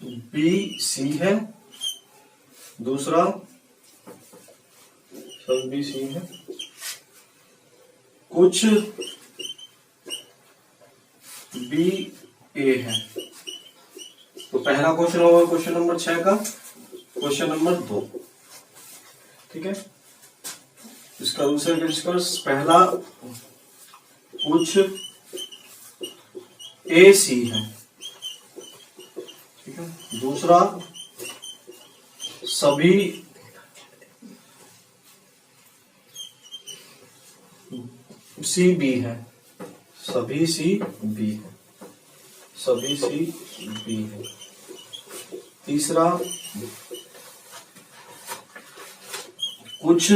बी सी है, दूसरा सब बी सी है, कुछ बी ए है। तो पहला क्वेश्चन होगा क्वेश्चन नंबर 6 का, क्वेश्चन नंबर 2, ठीक है। इसका दूसरा निष्कर्ष, पहला कुछ ए सी है, ठीक है। दूसरा सभी सी बी है, सभी सी बी है, सभी सी बी है। तीसरा कुछ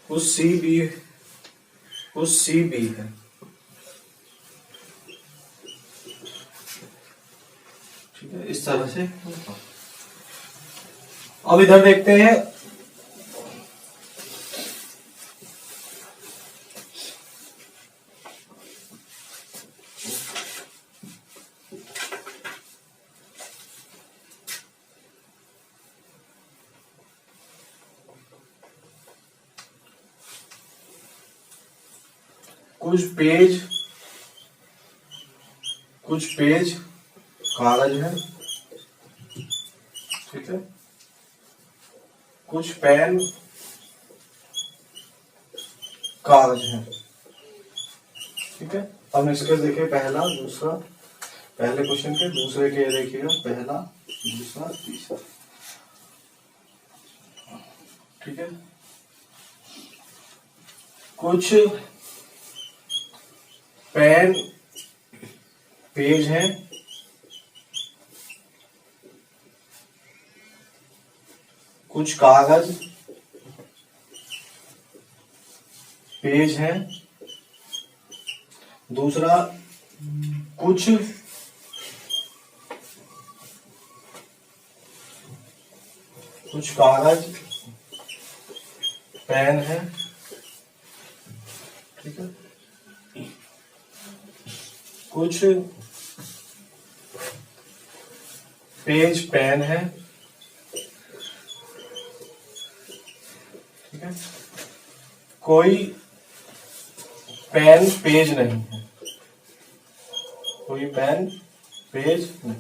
सी बी, कुछ सी बी है, ठीक है। इस तरह से अब इधर देखते हैं, कुछ पेज कागज है, ठीक है। कुछ पेन कागज है, ठीक है। अब निष्कर्ष देखिए, पहला दूसरा, पहले क्वेश्चन के दूसरे के देखिएगा, पहला दूसरा तीसरा, ठीक है। कुछ पेन पेज है, कुछ कागज पेज है। दूसरा कुछ कागज पेन है, ठीक है। कुछ पेज पेन है, ठीक है। कोई पेन पेज नहीं है, कोई पेन पेज नहीं,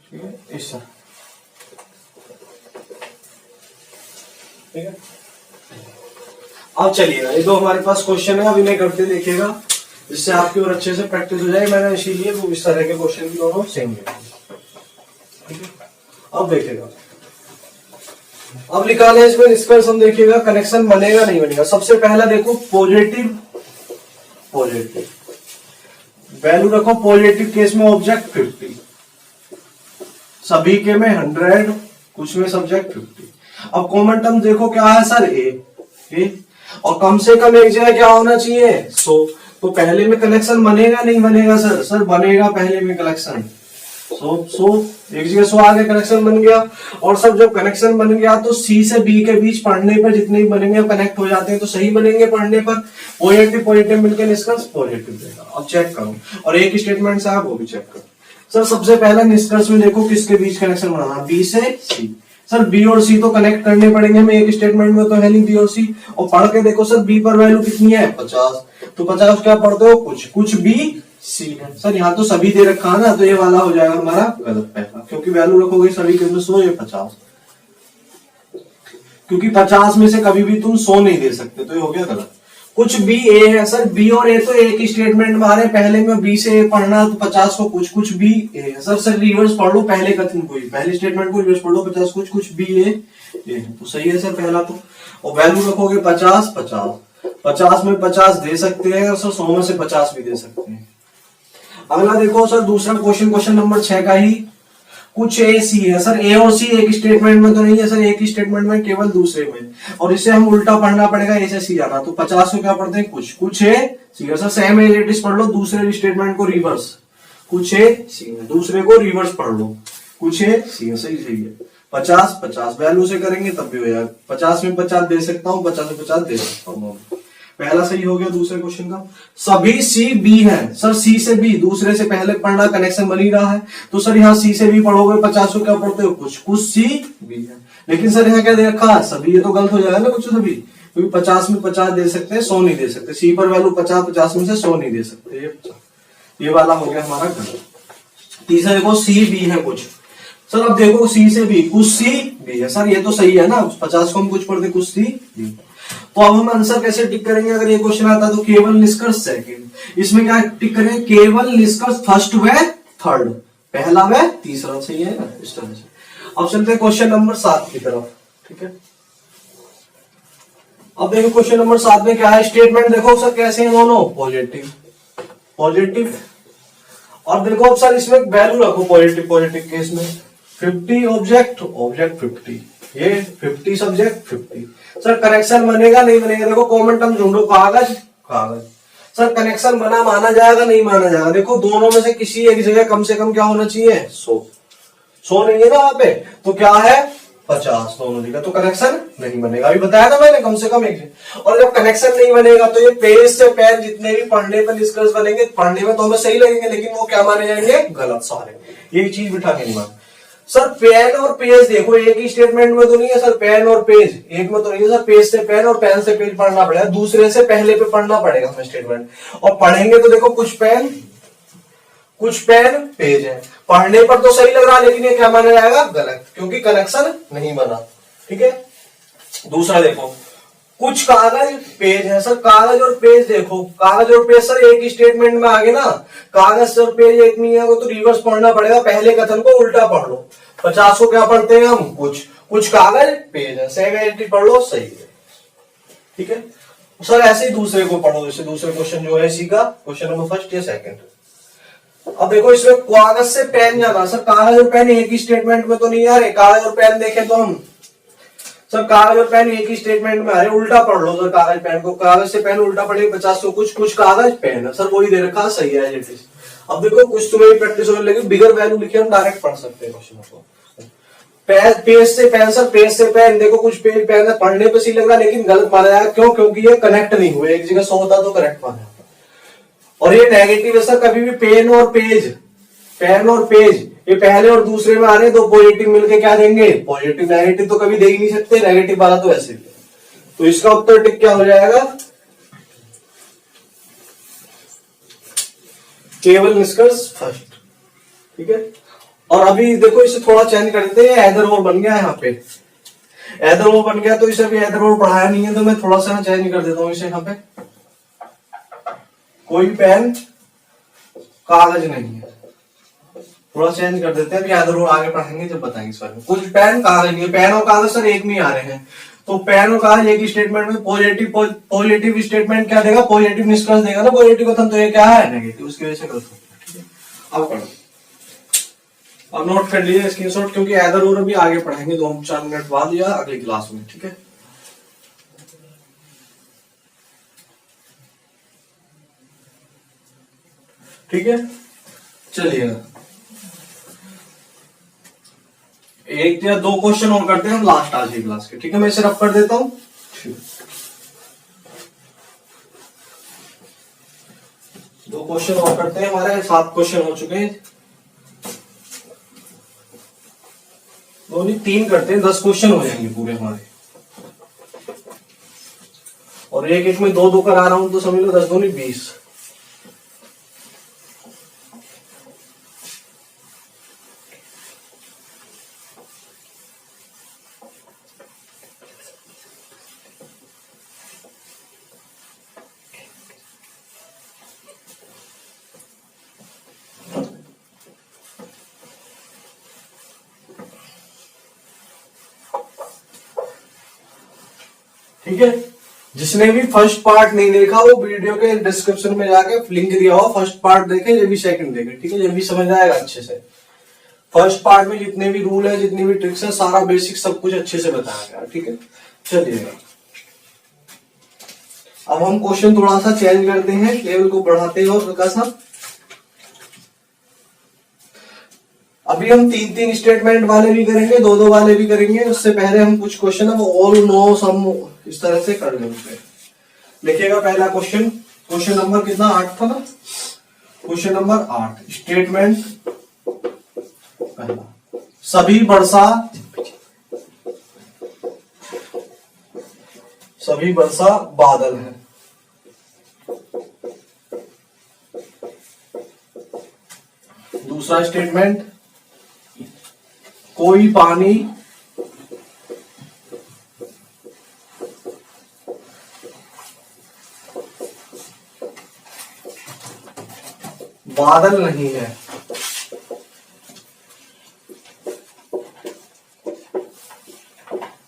ठीक है। इस तरह, ठीक है। अब चलिएगा, ये दो हमारे पास क्वेश्चन है, अब इन्हें करते देखिएगा, जिससे आपकी और अच्छे से प्रैक्टिस हो जाए। मैंने इसीलिए वो इस तरह के क्वेश्चन भी दोनों सेम है, ठीक है। अब देखिएगा, अब निकाले इसमें निष्कर्ष, हम देखिएगा कनेक्शन बनेगा नहीं बनेगा। सबसे पहला देखो पॉजिटिव, पॉजिटिव वैल्यू रखो, पॉजिटिव केस में ऑब्जेक्ट 50, सभी के में 100, कुछ में सब्जेक्ट 50। अब कॉमन टर्म देखो क्या है सर, ए, और कम से कम एक जगह क्या होना चाहिए, 100। तो पहले में कनेक्शन बनेगा नहीं बनेगा सर, सर बनेगा पहले में कनेक्शन, 100 एक जगह 100 आगे कनेक्शन बन गया। और सब जब कनेक्शन बन गया तो सी से बी के बीच पढ़ने पर जितने भी बनेंगे कनेक्ट हो जाते हैं, तो सही बनेंगे पढ़ने पर। पॉजिटिव पॉजिटिव मिलकर निष्कर्ष पॉजिटिव देगा। अब चेक करो, और एक स्टेटमेंट से आप वो भी चेक करो। सर सबसे पहला निष्कर्ष में देखो किसके बीच कनेक्शन बनाना, बी से सी। सर बी और सी तो कनेक्ट करने पड़ेंगे हमें, एक स्टेटमेंट में तो है नहीं बी और सी। और पढ़ के देखो सर बी पर वैल्यू कितनी है, 50। तो 50 क्या पढ़ते हो, कुछ बी सी है। सर यहाँ तो सभी दे रखा है ना, तो ये वाला हो जाएगा हमारा गलत पहला, क्योंकि वैल्यू रखोगे सभी के में 100, ये 50, क्योंकि 50 में से कभी भी तुम 100 नहीं दे सकते, तो ये हो गया गलत। कुछ बी ए है, सर बी और ए तो एक ही स्टेटमेंट में आ रहे, पहले में बी से ए पढ़ना, तो 50 को कुछ बी ए है। सर रिवर्स पढ़ लो पहले कथन को, पहले स्टेटमेंट को रिवर्स पढ़ लो, 50 कुछ बी ए है, तो सही है सर पहला तो। और वैल्यू रखोगे 50 में 50 दे सकते हैं, और सर 100 में से 50 भी दे सकते हैं। अगला देखो सर दूसरा क्वेश्चन नंबर 6 का ही, कुछ ए सी है। सर ए और सी एक स्टेटमेंट में तो नहीं है सर, एक ही स्टेटमेंट में केवल दूसरे में, और इसे हम उल्टा पढ़ना पड़ेगा, ए से सी जाना। तो 50 को क्या पढ़ते हैं, कुछ ए सी है। सर सेम एज पढ़ लो, दूसरे स्टेटमेंट को रिवर्स, कुछ ए सी है, दूसरे को रिवर्स पढ़ लो, कुछ ए सी है, सही है। 50 वैल्यू से करेंगे तब भी हो जाएगा, 50 में 50 दे सकता हूँ, 50 में 50 दे सकता हूँ। पहला सही हो गया दूसरे क्वेश्चन का। सभी सी बी है सर, सी से बी दूसरे से पहले पढ़ना, कनेक्शन बन ही रहा है तो सर यहाँ सी से बी पढ़ोगे 50 को क्या पढ़ते हो, कुछ कुछ सी बी है। लेकिन सर यहाँ क्या दे रखा है सभी, ये तो गलत हो जाएगा ना कुछ सभी, क्योंकि 50 में 50 दे सकते हैं, 100 नहीं दे सकते। सी पर वैल्यू 50, 50 में से 100 नहीं दे सकते, ये वाला हो गया हमारा गलत। तीसरा देखो सी बी है कुछ, सर अब देखो सी से बी कुछ सी बी है सर, ये तो सही है ना, 50 को हम कुछ पढ़ते कुछ सी बी। तो अब हम आंसर कैसे टिक करेंगे, अगर ये क्वेश्चन आता है तो केवल निष्कर्ष सेकंड, इसमें क्या टिक करेंगे, केवल निष्कर्ष फर्स्ट व थर्ड, पहला व तीसरा, सही है ना इस तरह से। अब चलते हैं क्वेश्चन नंबर 7 की तरफ, ठीक है। अब देखो क्वेश्चन नंबर 7 में क्या है, स्टेटमेंट देखो सर कैसे हैं दोनों, पॉजिटिव पॉजिटिव, और देखो अब सर इसमें वैल्यू रखो पॉजिटिव पॉजिटिव केस में, 50 ऑब्जेक्ट ऑब्जेक्ट 50, ये 50 सब्जेक्ट 50। सर कनेक्शन बनेगा नहीं बनेगा, देखो कॉमन टर्म ढूंढो, कागज कागज। सर कनेक्शन बना माना जाएगा नहीं माना जाएगा, देखो दोनों में से किसी एक जगह कम से कम क्या होना चाहिए, 100 नहीं है ना वहां पे, तो क्या है 50 दोनों जगह, तो कनेक्शन नहीं बनेगा। अभी बताया था मैंने कम से कम एक जगह। और जब कनेक्शन नहीं बनेगा तो ये पेज से पेन जितने भी पढ़ने पर निष्कर्ष बनेंगे, पढ़ने में तो हमें सही लगेंगे लेकिन वो क्या माने जाएंगे, गलत सारे। ये चीज बिठा के नहीं मान। सर पेन और पेज देखो एक ही स्टेटमेंट में तो नहीं है सर, पेन और पेज एक में तो नहीं है सर, पेज से पेन और पेन से पेज पढ़ना पड़ेगा, दूसरे से पहले पे पढ़ना पड़ेगा हमें स्टेटमेंट। और पढ़ेंगे तो देखो कुछ पेन पेज है, पढ़ने पर तो सही लग रहा है लेकिन ये क्या माना जाएगा, गलत, क्योंकि कनेक्शन नहीं बना, ठीक है। दूसरा देखो कुछ कागज पेज है, सर कागज और पेज देखो, कागज और पेज सर एक ही स्टेटमेंट में आ गए ना, कागज और पेज एक नहीं है तो रिवर्स पढ़ना पड़ेगा, पहले कथन को उल्टा पढ़ लो। 50 को क्या पढ़ते हैं हम, कुछ कागज पेज है, सेम पढ़ लो, सही है, ठीक है। सर ऐसे ही दूसरे को पढ़ो, जैसे दूसरे क्वेश्चन जो है इसी का क्वेश्चन नंबर फर्स्ट या सेकंड। अब देखो इसमें कागज से पेन जाना, सर कागज और पेन एक ही स्टेटमेंट में तो नहीं आ रहे, कागज और पेन देखें तो हम सर कागज और पेन एक ही स्टेटमेंट में आ रहे, उल्टा पढ़ लो सर, कागज पेन को, कागज से पेन उल्टा पढ़ेंगे 50 को कुछ कागज पेन है, सर वही दे रखा, सही है एज इट इज। अब देखो कुछ तुम्हें प्रैक्टिस होने लगी, बिगर वैल्यू लिखे हम डायरेक्ट पढ़ सकते हैं क्वेश्चन को। पेज से पेन, सर पेज से पेन देखो कुछ पेज पेन है, पढ़ने पे सही लग रहा है लेकिन गलत माना जाएगा, क्यों, क्योंकि ये कनेक्ट नहीं हुए, एक जगह 100 होता तो करेक्ट माना। और ये नेगेटिव है सर, कभी भी पेन और पेज ये पहले और दूसरे में आ रहे हैं, तो पॉजिटिव मिलके क्या देंगे, पॉजिटिव। नेगेटिव तो कभी दे ही नहीं सकते, नेगेटिव वाला तो ऐसे भी। तो इसका उत्तर टिक क्या हो जाएगा, केवल निष्कर्ष फर्स्ट, ठीक है। और अभी देखो इसे थोड़ा चेंज कर देते हैं, एदर और बन गया यहाँ पे, एदर और बन गया तो इसे भी एदर और पढ़ाया नहीं है तो मैं थोड़ा सा चेंज कर देता हूँ इसे, यहाँ पे कोई पेन कागज नहीं है, थोड़ा चेंज कर देते हैं, अभी एदर और आगे पढ़ेंगे जब बताएंगे इस बारे में। कुछ पेन कागज नहीं है, पेन और कागज सर एक में आ रहे हैं, तो पेन और कागज एक ही स्टेटमेंट में, पॉजिटिव स्टेटमेंट क्या देगा, पॉजिटिव निष्कर्ष देगा ना, पॉजिटिव कथन, तो ये क्या है नेगेटिव, उसकी वजह से गलत होता है, ठीक है। अब पढ़ो, अब नोट कर लीजिए स्क्रीनशॉट, क्योंकि एदर और भी आगे पढ़ेंगे 2-4 मिनट बाद या अगली क्लास में, ठीक है। ठीक है, चलिए एक या दो क्वेश्चन और करते हैं हम लास्ट आज की क्लास के, ठीक है। मैं इसे रफ कर देता हूं, दो क्वेश्चन और करते हैं, हमारे 7 क्वेश्चन हो चुके हैं, 2 नहीं 3 करते हैं, 10 क्वेश्चन हो जाएंगे पूरे हमारे। और एक में 2 करा रहा हूं तो समझ लो 10 2 नहीं 20। ठीक है, जिसने भी फर्स्ट पार्ट नहीं देखा वो वीडियो के डिस्क्रिप्शन में जाके लिंक दिया हुआ, फर्स्ट पार्ट देखे, ये भी सेकंड देखे, ठीक है, ये भी समझ आएगा अच्छे से। फर्स्ट पार्ट में जितने भी रूल है, जितनी भी ट्रिक्स है, सारा बेसिक सब कुछ अच्छे से बताया गया, ठीक है। चलिएगा अब हम क्वेश्चन थोड़ा सा चेंज करते हैं, लेवल को बढ़ाते हैं और हल्का सा। अभी हम 3-3 स्टेटमेंट वाले भी करेंगे, 2-2 वाले भी करेंगे। उससे पहले हम कुछ क्वेश्चन है वो ऑल नो सम इस तरह से कर लेंगे, लिखिएगा पहला क्वेश्चन, क्वेश्चन नंबर कितना 8 था ना, क्वेश्चन नंबर 8 स्टेटमेंट पहला, सभी वर्षा बादल है। दूसरा स्टेटमेंट, कोई पानी बादल नहीं है।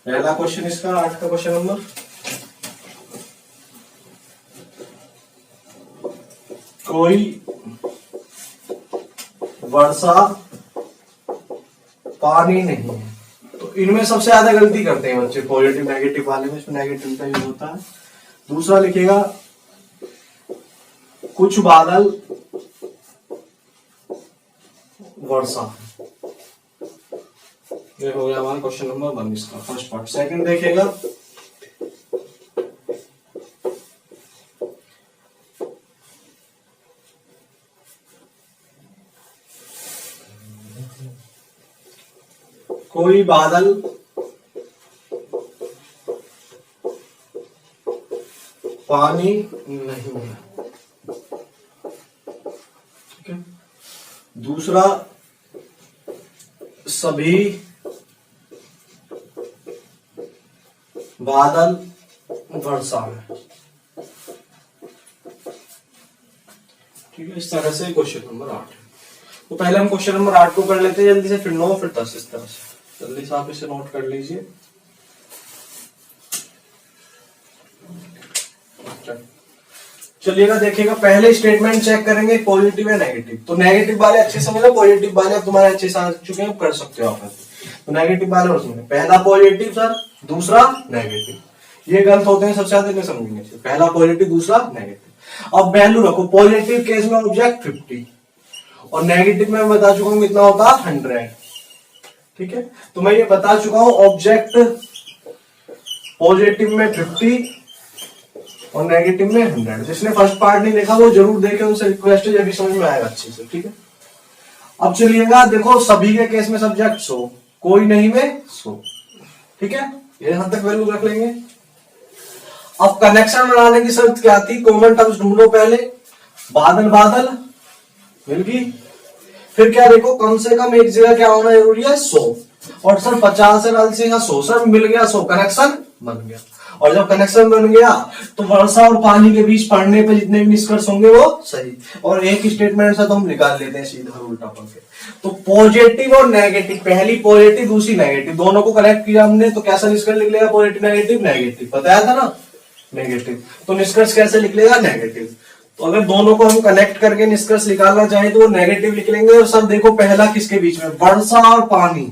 पहला क्वेश्चन इसका 8 का क्वेश्चन नंबर, कोई वर्षा पानी नहीं है। तो इनमें सबसे ज्यादा गलती करते हैं बच्चे पॉजिटिव नेगेटिव वाले में, इसमें नेगेटिव का यूज होता है। दूसरा लिखिएगा कुछ बादल वर्षा। ये हो गया हमारा क्वेश्चन नंबर 1 इसका फर्स्ट पार्ट। सेकंड देखिएगा, कोई बादल पानी नहीं है। ठीक है। दूसरा, सभी बादल वर्षा में। ठीक है, इस तरह से क्वेश्चन नंबर 8 है। तो पहले हम क्वेश्चन नंबर 8 को कर लेते हैं जल्दी से, फिर 9 फिर 10, इस तरह से जल्दी से आप इसे नोट कर लीजिए। चलिएगा देखिएगा, पहले स्टेटमेंट चेक करेंगे पॉजिटिव या नेगेटिव। तो नेगेटिव वाले अच्छे समझ लो, पॉजिटिव वाले अब तुम्हारे अच्छे से आ चुके हैं, कर सकते हो आप। तो नेगेटिव वाले और समझे, पहला पॉजिटिव सर, दूसरा नेगेटिव। ये गलत होते हैं सबसे ज्यादा, इन्हें समझेंगे। पहला पॉजिटिव, दूसरा नेगेटिव। अब वैल्यू रखो, पॉजिटिव केस में ऑब्जेक्ट 50 और नेगेटिव में मैं बता चुका हूं कितना होता है 100। ठीक है, तो मैं ये बता चुका हूं ऑब्जेक्ट पॉजिटिव में 50 और नेगेटिव में 100। जिसने फर्स्ट पार्ट नहीं देखा वो जरूर देखे, उनसे रिक्वेस्ट है, जब भी समझ में आएगा अच्छे से। ठीक है, अब चलिएगा देखो, सभी के केस में सब्जेक्ट 100, कोई नहीं में 100। ठीक है, ये यहां तक वैल्यू रख लेंगे। अब कनेक्शन बनाने की शर्त क्या थी, कॉमन टर्म्स ढूंढो पहले। बादल बादल मिल गई, फिर क्या देखो, कम से कम एक जगह क्या होना जरूरी है 100, और सर 50 से 100 सर मिल गया, 100 कनेक्शन बन गया। और जब कनेक्शन बन गया तो वर्षा और पानी के बीच पढ़ने पे जितने भी निष्कर्ष होंगे वो सही, और एक स्टेटमेंट से तो हम निकाल लेते हैं सीधा उल्टा पढ़ के। तो पॉजिटिव और नेगेटिव, पहली पॉजिटिव दूसरी नेगेटिव, दोनों को कनेक्ट किया हमने तो कैसा निष्कर्ष निकलेगा, पॉजिटिव नेगेटिव नेगेटिव, बताया था ना नेगेटिव। तो निष्कर्ष कैसे निकलेगा, नेगेटिव। तो अगर दोनों को हम कनेक्ट करके निष्कर्ष निकालना चाहें तो वो नेगेटिव लिख लेंगे। और सर देखो, पहला किसके बीच में, वर्षा और पानी।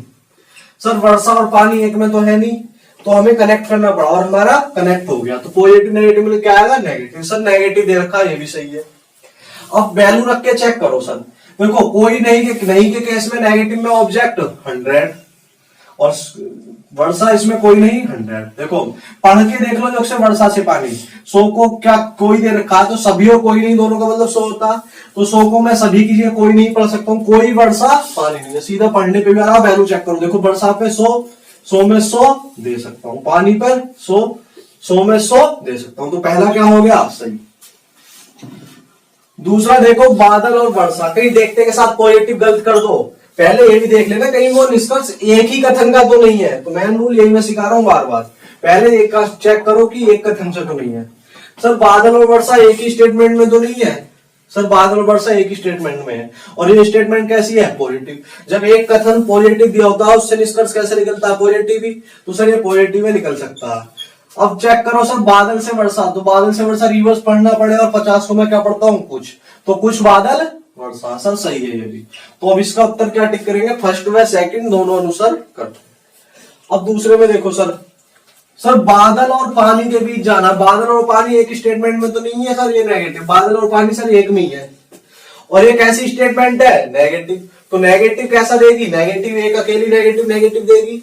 सर वर्षा और पानी एक में तो है नहीं, तो हमें कनेक्ट करना पड़ा और हमारा कनेक्ट हो गया। तो पॉजिटिव नेगेटिव में क्या आएगा, नेगेटिव। सर नेगेटिव दे रखा, ये भी सही है। अब वैल्यू रख के चेक करो सर, देखो कोई नहीं के केस में नेगेटिव में ऑब्जेक्ट 100 और वर्षा इसमें कोई नहीं 100। देखो पढ़ के देख लो, जो से वर्षा से पानी 100 को क्या कोई दे रखा, तो सभी और कोई नहीं दोनों का मतलब 100 होता। तो 100 को मैं सभी की जगह कोई नहीं पढ़ सकता हूँ, कोई वर्षा पानी नहीं है, सीधा पढ़ने पे भी आ रहा। वैल्यू चेक करो, देखो वर्षा पे 100 में 100 दे सकता हूँ, पानी पर 100 में 100 दे सकता हूँ। तो पहला क्या हो गया, सही। दूसरा देखो, बादल और वर्षा, कहीं देखते के साथ पॉजिटिव गलत कर दो, पहले ये भी देख लेना कहीं वो निष्कर्ष एक ही कथन का तो नहीं है। तो मेन रूल यही मैं सिखा रहा हूं बार बार, पहले एक का चेक करो कि एक कथन से तो नहीं है। सर बादल और वर्षा एक ही स्टेटमेंट में तो नहीं है, सर बादल और वर्षा एक ही स्टेटमेंट में है, और ये स्टेटमेंट कैसी है, पॉजिटिव। जब एक कथन पॉजिटिव दिया होता है उससे निष्कर्ष कैसे निकलता है, पॉजिटिव ही। तो सर ये पॉजिटिव निकल सकता है। अब चेक करो सर, बादल से वर्षा, तो बादल से वर्षा रिवर्स पढ़ना पड़ेगा, और 50 को मैं क्या पढ़ता हूँ, कुछ, तो कुछ बादल वर्षा। सर सही है ये भी। तो अब इसका उत्तर क्या टिक करेंगे, फर्स्ट व सेकंड दोनों अनुसार कर। अब दूसरे में देखो सर बादल और पानी के बीच जाना, बादल और पानी एक स्टेटमेंट में तो नहीं है सर, ये नेगेटिव। बादल और पानी सर एक में ही है, और ये कैसी स्टेटमेंट है, नेगेटिव। तो नेगेटिव कैसा देगी, नेगेटिव, एक अकेली नेगेटिव देगी।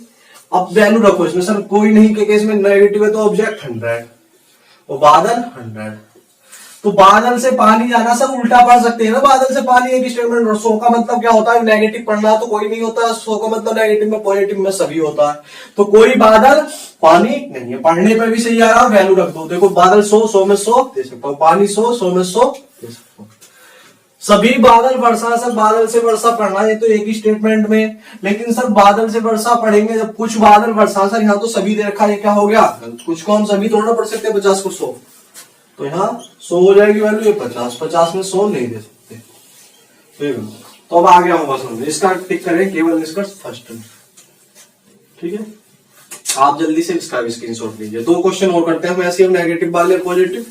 अब वैल्यू रखो इसमें, सर कोई नहीं के केस में नेगेटिव है तो ऑब्जेक्ट 100, और बादल 100। तो बादल से पानी जाना सर उल्टा पढ़ सकते हैं ना, बादल से पानी एक स्टेटमेंट। 100 का मतलब क्या होता है, नेगेटिव पढ़ना तो कोई नहीं होता, 100 का मतलब नेगेटिव में पॉजिटिव में सभी होता है। तो कोई बादल पानी नहीं है, पढ़ने पे भी सही आ रहा, वैल्यू रख दो। देखो बादल 100 में 100 दे सकता हूँ, पानी 100 में 100 दे सकता हूँ। सभी बादल वर्षा, सर बादल से वर्षा पढ़ना है तो एक ही स्टेटमेंट में, लेकिन सर बादल से वर्षा पढ़ेंगे जब कुछ बादल वर्षा, सर यहाँ तो सभी दे रखा है, क्या हो गया, कुछ को हम सभी थोड़ा पढ़ सकते हैं 50 को 100, तो यहाँ 100 हो जाएगी वैल्यू, ये 50 में 100 नहीं दे सकते। तो अब आ गया होगा समझ, इसका टिक करें केवल निष्कर्ष फर्स्ट। ठीक है, आप जल्दी से इसका भी स्क्रीनशॉट लीजिए। 2 क्वेश्चन और करते हैं वैसे, नेगेटिव वाले पॉजिटिव।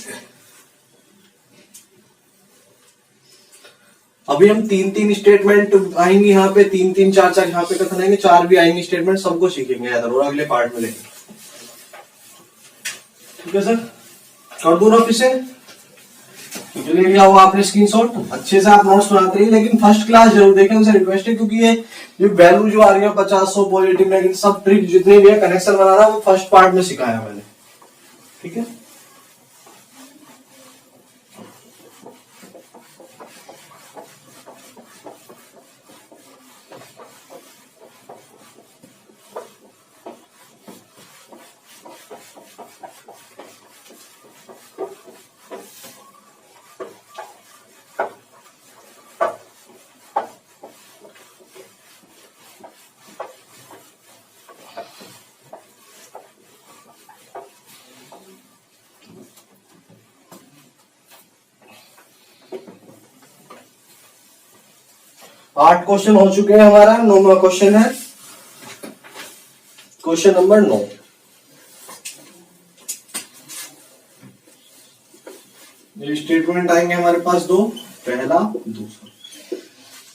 अभी हम 3-3 स्टेटमेंट आएंगे यहाँ पे, 3-3 4-4 यहाँ पे कथन आएंगे, 4 भी आएंगे स्टेटमेंट, सबको सीखेंगे यार और अगले पार्ट में लेंगे। ठीक है सर, कर दो ना फिर से, तो ले लिया होगा आपने स्क्रीनशॉट, अच्छे से आप नोट्स बनाते रहिए, लेकिन फर्स्ट क्लास जरूर देखें, उनसे रिक्वेस्ट है, क्योंकि ये वैल्यू जो आ रही है 50-100 पॉजिटिव नेगेटिव सब ट्रिक जितने भी है कनेक्शन बनाना वो फर्स्ट पार्ट में सिखाया मैंने। ठीक है, आठ क्वेश्चन हो चुके हैं हमारा, 9वां क्वेश्चन है, क्वेश्चन नंबर 9। ये स्टेटमेंट आएंगे हमारे पास 2, पहला दूसरा।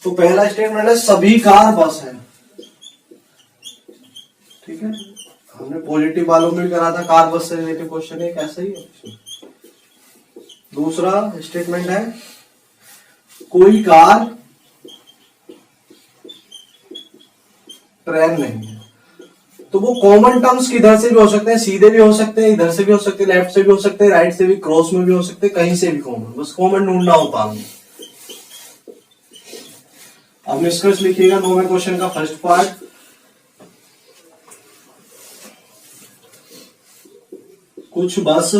तो पहला स्टेटमेंट है सभी कार बस है। ठीक है, हमने पॉजिटिव वालों में भी करा था, कार बस से रिलेटेड क्वेश्चन है, कैसा ही है। दूसरा स्टेटमेंट है कोई कार ट्रेन नहीं है। तो वो कॉमन टर्म्स किधर से भी हो सकते हैं, सीधे भी हो सकते हैं, इधर से भी हो सकते हैं, लेफ्ट से भी हो सकते हैं, राइट से भी, क्रॉस में भी हो सकते हैं, कहीं से भी कॉमन, बस कॉमन ढूंढना होता है। अब निष्कर्ष लिखिएगा 9वें क्वेश्चन का फर्स्ट पार्ट। कुछ बस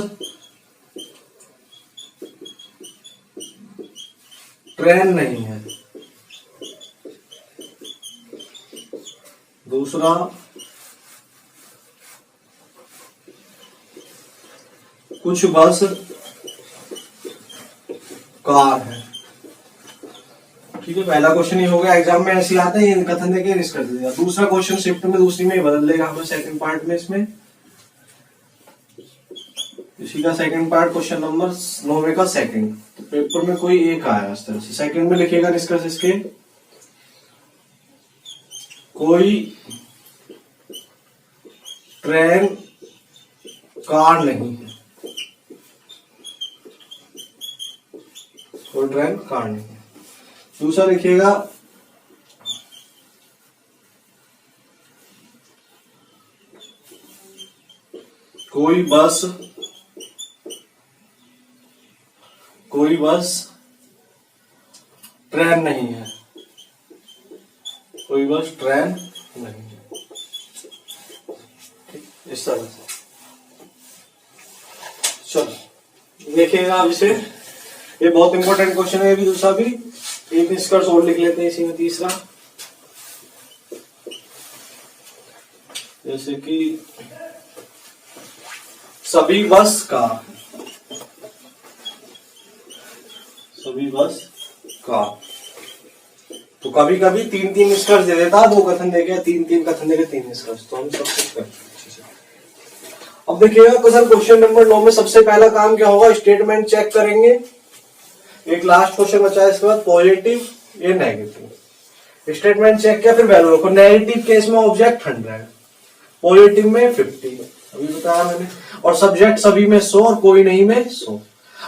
ट्रेन नहीं है। दूसरा कुछ बस कार है। ठीक है, पहला क्वेश्चन ये हो गया, एग्जाम में ऐसे आते हैं, कथन देके रिस्क कर दीजिएगा। दूसरा क्वेश्चन शिफ्ट में दूसरी में बदल देगा हमें सेकंड पार्ट में, इसमें इसी का सेकंड पार्ट क्वेश्चन नंबर 9 का सेकंड। तो पेपर में कोई एक आया इस तरह से, सेकंड में लिखेगा निष्कर्ष इसके कोई ट्रेन कार नहीं है। कोई ट्रेन कार नहीं है। दूसरा लिखिएगा कोई बस ट्रेन नहीं है। कोई बस ट्रेन नहीं है। इस तरह से चलो देखिएगा अब इसे, ये बहुत इंपॉर्टेंट क्वेश्चन है। ये भी दूसरा भी एक निष्कर्ष और लिख लेते हैं इसी में। तीसरा जैसे कि सभी बस का तो कभी कभी 3-3 निष्कर्ष दे देता, 2 कथन देके 3-3 कथन देके 3 निष्कर्ष, तो हम सब कुछ करते हैं। अब देखिएगा सर क्वेश्चन नंबर 9 में सबसे पहला काम क्या होगा, स्टेटमेंट चेक करेंगे। एक लास्ट क्वेश्चन बचा है, इसके बाद पॉजिटिव या नेगेटिव। स्टेटमेंट चेक किया, फिर वैल्यू रखो। नेगेटिव केस में ऑब्जेक्ट 100, पॉजिटिव में 50 अभी बताया मैंने, और सब्जेक्ट सभी में 100 और कोई नहीं में 100।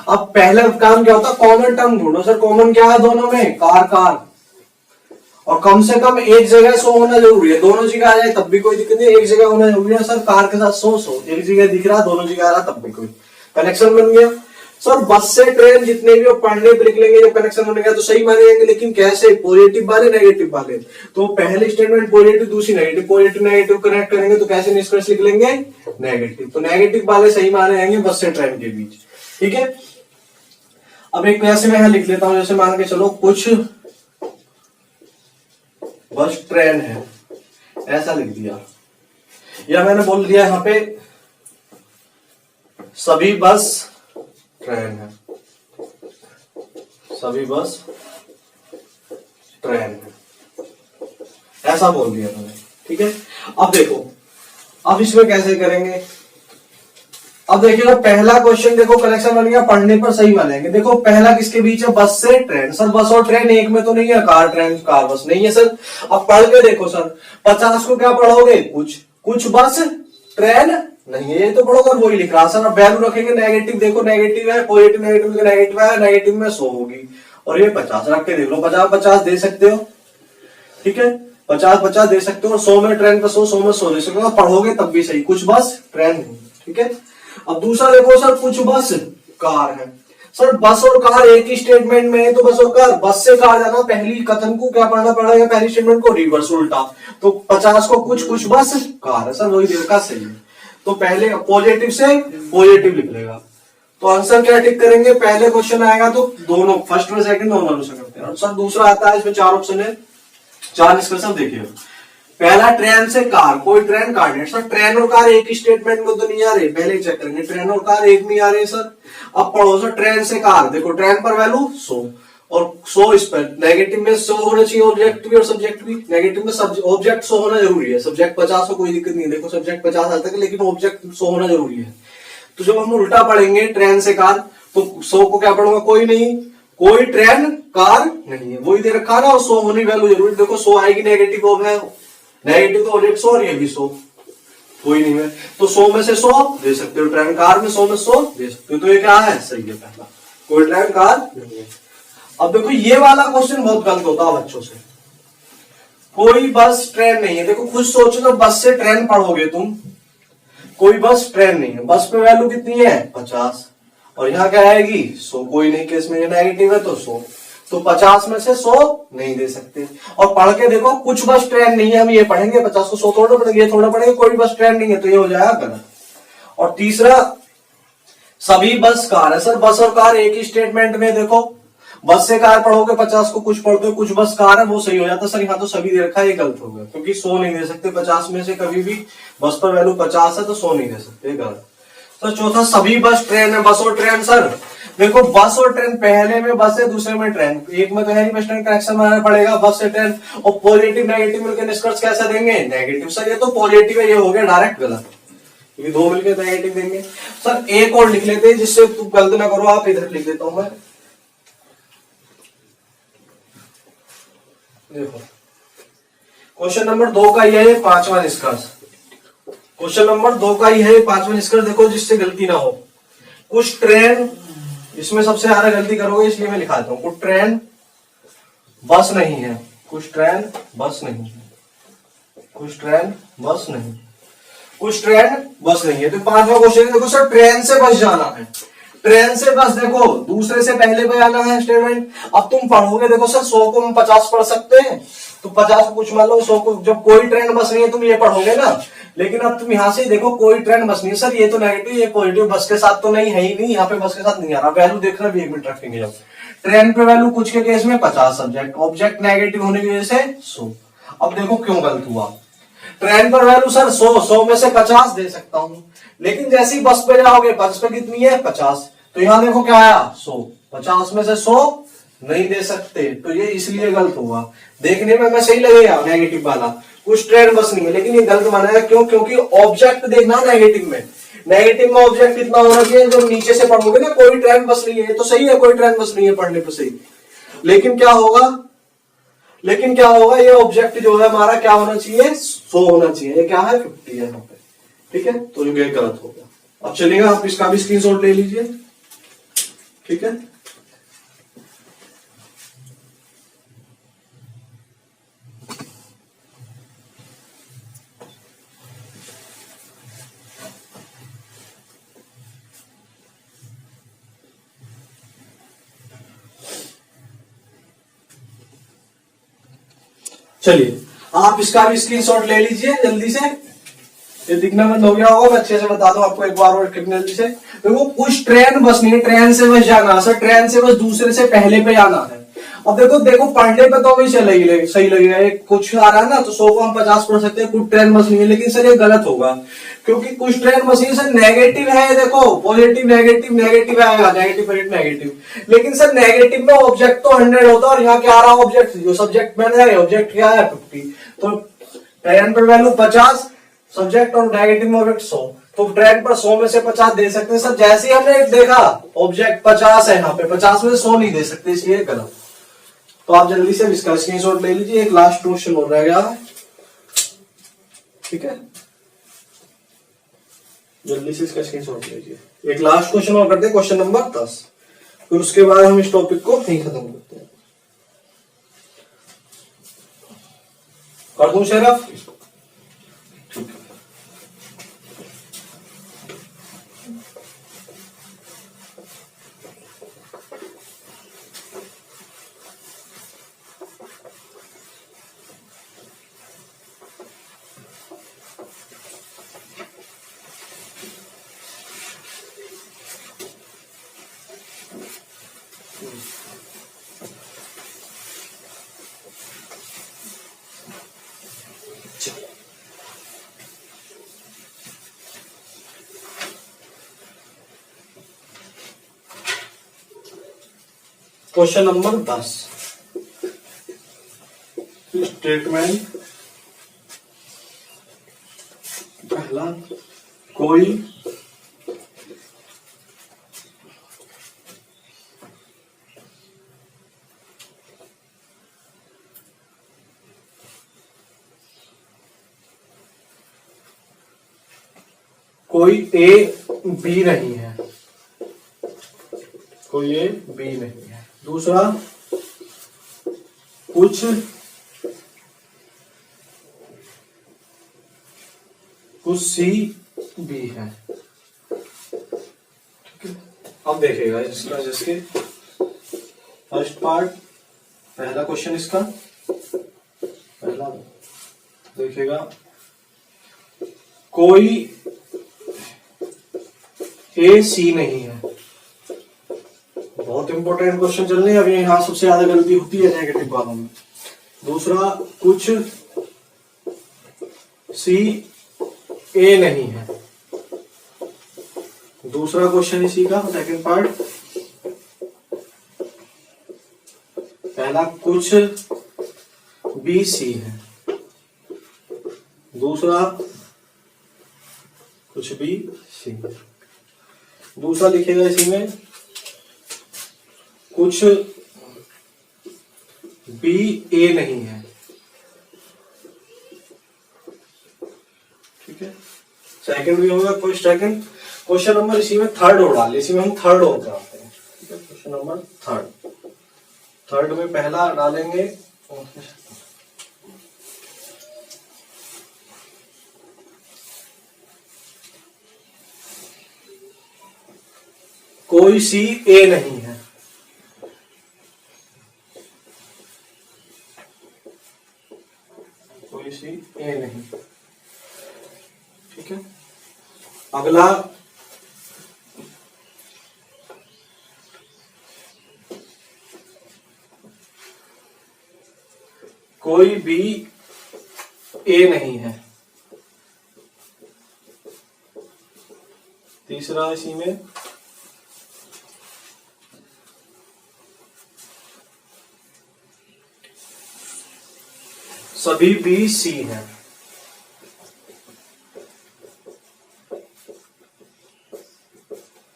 अब पहला काम क्या होता है, कॉमन टर्म ढूंढो। सर कॉमन क्या है दोनों में, कार, और कम से कम एक जगह 100 होना जरूरी है। दोनों जगह आ जाए तब भी कोई दिक्कत नहीं, एक जगह होना जरूरी है। सर कार के साथ 100, एक जगह दिख रहा, दोनों जगह आ रहा तब भी कोई, कनेक्शन बन गया। सर बस से ट्रेन जितने भी पढ़ने पे लिख लेंगे जब कनेक्शन बन गया तो सही माने जाएंगे, लेकिन कैसे, पॉजिटिव वाले नेगेटिव वाले। तो पहली स्टेटमेंट पॉजिटिव, दूसरी नेगेटिव, पॉजिटिव नेगेटिव कनेक्ट करेंगे तो कैसे निष्कर्ष लिख लेंगे, नेगेटिव। तो नेगेटिव वाले सही माने जाएंगे बस से ट्रेन के बीच, ठीक है। अब एक वैसे मैं यहां लिख लेता हूं, जैसे मान के चलो कुछ बस ट्रेन है, ऐसा लिख दिया, या मैंने बोल दिया यहां पे सभी बस ट्रेन है, सभी बस ट्रेन है, ऐसा बोल दिया मैंने, ठीक है। अब देखो, अब इसमें कैसे करेंगे। अब देखिएगा पहला क्वेश्चन, देखो कनेक्शन बन गया, पढ़ने पर सही मानेंगे। देखो पहला किसके बीच है, बस से ट्रेन। सर बस और ट्रेन एक में तो नहीं है, कार ट्रेन कार बस नहीं है सर। अब पढ़ के देखो सर, 50 को क्या पढ़ोगे, कुछ बस ट्रेन नहीं है, ये तो पढ़ोगे, वही लिख रहा सर। अब वैल्यू रखेंगे नेगेटिव, देखो नेगेटिव है, पॉजिटिव नेगेटिव नेगेटिव है, नेगेटिव में 100 होगी, और ये 50 रख के देख लो, 50-50 दे सकते हो, ठीक है, 50-50 दे सकते हो, 100 में ट्रेन का 100 में 100 दे सकते हो, पढ़ोगे तब भी सही, कुछ बस ट्रेन नहीं, ठीक है। अब दूसरा देखो सर, कुछ बस कार है। सर बस और कार एक ही स्टेटमेंट में है, तो बस और कार, बस से कार जाना, पहली कथन को क्या पढ़ना पड़ेगा, पहली स्टेटमेंट को रिवर्स उल्टा। तो 50 को कुछ बस कार है, सर वही देर का सही है। तो पहले पॉजिटिव से पॉजिटिव लिख लेगा, तो आंसर क्या टिक करेंगे, पहले क्वेश्चन आएगा तो दोनों फर्स्ट में सेकंड दोनों आंसर करते हैं। सर दूसरा आता है, इसमें 4 ऑप्शन है, 4 निष्कर्ष देखिए। पहला ट्रेन से कार, कोई ट्रेन कार नहीं। सर ट्रेन और कार एक ही स्टेटमेंट में तो नहीं आ रहे, पहले ही चेक करेंगे, ट्रेन और कार एक नहीं आ रहे सर। अब पढ़ो सर, ट्रेन से कार, देखो ट्रेन पर वैल्यू 100 और 100 इस पर, नेगेटिव में 100 होना चाहिए, ऑब्जेक्ट भी और सब्जेक्ट भी। नेगेटिव में ऑब्जेक्ट 100 होना जरूरी है, सब्जेक्ट 50 हो कोई दिक्कत नहीं है, देखो सब्जेक्ट 50 आता है लेकिन ऑब्जेक्ट 100 होना जरूरी है। तो जब हम उल्टा पढ़ेंगे ट्रेन से कार, तो 100 को क्या पढ़ूंगा, कोई नहीं, कोई ट्रेन कार नहीं है, वही दे रखा ना, और 100 होने की वैल्यू जरूरी। देखो 100 आएगी, नेगेटिव है, नेगेटिव तो ऑब्जेक्ट 100 और ये भी 100, कोई नहीं है, तो 100 में से 100 दे सकते हो, ट्रेन कार में 100 में 100 दे सकते हो, तो ये क्या है, सही है पहला, कोई ट्रेन कार नहीं है। अब देखो ये वाला क्वेश्चन बहुत गलत होता है बच्चों से, कोई बस ट्रेन नहीं है। देखो खुद सोचो, तो बस से ट्रेन पढ़ोगे तुम, कोई बस ट्रेन नहीं है, बस पे वैल्यू कितनी है 50, और यहाँ क्या आएगी 100, कोई नहीं केस में ये नेगेटिव है तो 100, तो 50 में से 100 नहीं दे सकते। और पढ़ के देखो, कुछ बस ट्रेन नहीं है, हम ये पढ़ेंगे 50 को 100 थोड़ा पढ़ेंगे, ये थोड़ा पढ़ेंगे, कोई बस ट्रेन नहीं है, तो ये हो जाएगा गलत। और तीसरा, सभी बस कार है। सर बस और कार एक ही स्टेटमेंट में, देखो बस से कार पढ़ोगे 50 को कुछ पढ़ते हो, कुछ बस कार है, वो सही हो जाता। सर यहाँ तो सभी दे रखा है, ये गलत हो गया, क्योंकि 100 नहीं दे सकते 50 में से कभी भी, बस पर वैल्यू 50 है तो 100 नहीं दे सकते, गलत। तो चौथा, सभी बस ट्रेन है, बस और ट्रेन। सर देखो बस और ट्रेन, पहले में बस है, दूसरे में ट्रेन, एक में तो है नहीं, बस ट्रेन कनेक्शन बनाना पड़ेगा, बस से ट्रेन, और पॉजिटिव नेगेटिव मिलकर निष्कर्ष कैसा देंगे, नेगेटिव। सर ये तो पॉजिटिव है, ये हो गया डायरेक्ट गलत, क्योंकि दो मिलकर नेगेटिव देंगे। सर एक और लिख लेते हैं जिससे तुम गलत ना करो, आप इधर लिख देता हूं मैं, देखो क्वेश्चन नंबर 2 का ये है 5वां निष्कर्ष, क्वेश्चन नंबर 2 का ही है 5वां निष्कर्ष, देखो जिससे गलती ना हो। कुछ ट्रेन, इसमें सबसे ज्यादा गलती करोगे इसलिए मैं लिखाता हूं, कुछ ट्रेन बस नहीं है, कुछ ट्रेन बस नहीं है, कुछ ट्रेन बस नहीं, कुछ ट्रेन बस नहीं है। तो 5वां क्वेश्चन है, देखो सर ट्रेन से बस जाना है, ट्रेन से बस, देखो दूसरे से पहले पे आना है स्टेटमेंट। अब तुम पढ़ोगे, देखो सर 100 को हम 50 पढ़ सकते हैं, तो 50 को कुछ मान लो, 100 को, जब कोई ट्रेन बस नहीं है तुम ये पढ़ोगे ना, लेकिन अब तुम यहां से देखो कोई ट्रेन बस नहीं है। सर ये तो नेगेटिव, ये पॉजिटिव, बस के साथ तो नहीं है ही नहीं, यहाँ पे बस के साथ नहीं आ रहा, वैल्यू देखना भी 1 मिनट रखेंगे। जब ट्रेन पे वैल्यू कुछ के केस में 50 सब्जेक्ट, ऑब्जेक्ट नेगेटिव होने की वजह से 100। अब देखो क्यों गलत हुआ, ट्रेन पर वैल्यू सर 100 में से 50 दे सकता हूं, लेकिन जैसे ही बस पे जाओगे, बस पे कितनी है 50, तो यहां देखो क्या आया 100, 50 में से 100 नहीं दे सकते, तो ये इसलिए गलत हुआ। देखने में मैं सही लगेगा नेगेटिव वाला, कुछ ट्रेन बस नहीं है, लेकिन ये गलत माना है, क्यों, क्योंकि ऑब्जेक्ट देखना नेगेटिव में, नेगेटिव में ऑब्जेक्ट कितना होना चाहिए, जो नीचे से पढ़ोगे ना, कोई ट्रेन बस नहीं है, तो सही है, कोई ट्रेन बस नहीं है पढ़ने पर सही, लेकिन क्या होगा, लेकिन क्या होगा, ये ऑब्जेक्ट जो है हमारा क्या होना चाहिए, 100 होना चाहिए, ये क्या है 50 है यहाँ पे, ठीक है, तो ये गलत हो गया। अब चलेगा, आप इसका भी स्क्रीनशॉट ले लीजिए, ठीक है। चलिए आप इसका भी स्क्रीनशॉट ले लीजिए जल्दी से। ये दिखना बंद हो गया होगा, मैं अच्छे से बता दूं आपको एक बार और कितने जल्दी से। देखो कुछ ट्रेन बस नहीं है, ट्रेन से बस जाना सर, ट्रेन से बस दूसरे से पहले पे जाना है। अब देखो पढ़ने पे तो अभी सही लगेगा, एक कुछ आ रहा है ना तो 100 को हम 50 पढ़ सकते हैं, कुछ ट्रेन बस नहीं है। लेकिन सर ये गलत होगा, क्योंकि कुछ ट्रेन मशीन सर नेगेटिव है, देखो पॉजिटिव नेगेटिव नेगेटिव आएगा, नेगेटिव नेगेटिव। लेकिन सर नेगेटिव में ऑब्जेक्ट तो 100 होता है, और यहाँ क्या आ रहा ऑब्जेक्ट, जो सब्जेक्ट मैंने है ऑब्जेक्ट क्या है 50, तो ट्रेन पर वैल्यू 50, सब्जेक्ट और नेगेटिव में ऑब्जेक्ट 100, तो ट्रेन पर 100 में से 50 दे सकते हैं सर। जैसे ही हमने देखा ऑब्जेक्ट 50 है, यहाँ पे 50 में से 100 नहीं दे सकते, इसलिए गलत। तो आप जल्दी से इसका स्क्रीनशॉट ले लीजिए, एक लास्ट क्वेश्चन हो रहेगा, ठीक है, जल्दी से इसका स्क्रीनशॉट लीजिए। एक लास्ट क्वेश्चन और करते हैं, क्वेश्चन नंबर 10, फिर उसके बाद हम इस टॉपिक को यहीं खत्म करते हैं। कर दूं शेरफ? ठीक है। क्वेश्चन नंबर 10, स्टेटमेंट पहला, कोई ए बी नहीं है, कोई ए बी नहीं है। दूसरा, कुछ सी बी है, ठीक है। अब देखेगा इसका, जिसके फर्स्ट पार्ट, पहला क्वेश्चन इसका पहला देखेगा, कोई ए सी नहीं है। बहुत इंपॉर्टेंट क्वेश्चन चल रहे हैं अभी, यहां सबसे ज्यादा गलती होती है नेगेटिव वालों में। दूसरा, कुछ सी ए नहीं है। दूसरा क्वेश्चन इसी का सेकंड पार्ट, पहला कुछ बी सी है, दूसरा कुछ बी सी। दूसरा लिखेगा इसी में, कुछ बी ए नहीं है, ठीक है। सेकंड भी होगा, कोई सेकंड क्वेश्चन नंबर इसी में थर्ड हो डाले, इसी में हम थर्ड हो कराते हैं, ठीक है। क्वेश्चन नंबर थर्ड में पहला डालेंगे, कोई सी ए नहीं है, कोई सी ए नहीं, ठीक है। अगला, कोई बी ए नहीं है। तीसरा इसी में, सभी बी सी हैं,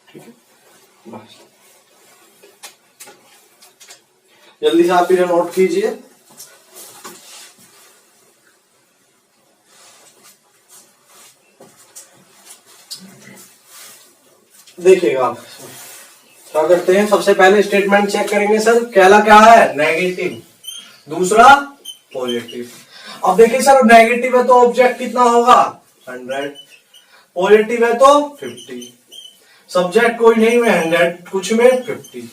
ठीक है। बस जल्दी से आप इन्हें नोट कीजिए। देखिएगा आप क्या करते हैं, सबसे पहले स्टेटमेंट चेक करेंगे सर, पहला क्या है नेगेटिव, दूसरा पॉजिटिव। अब देखिए सर नेगेटिव है तो ऑब्जेक्ट कितना होगा 100, पॉजिटिव है तो 50, सब्जेक्ट कोई नहीं में 100, कुछ में 50।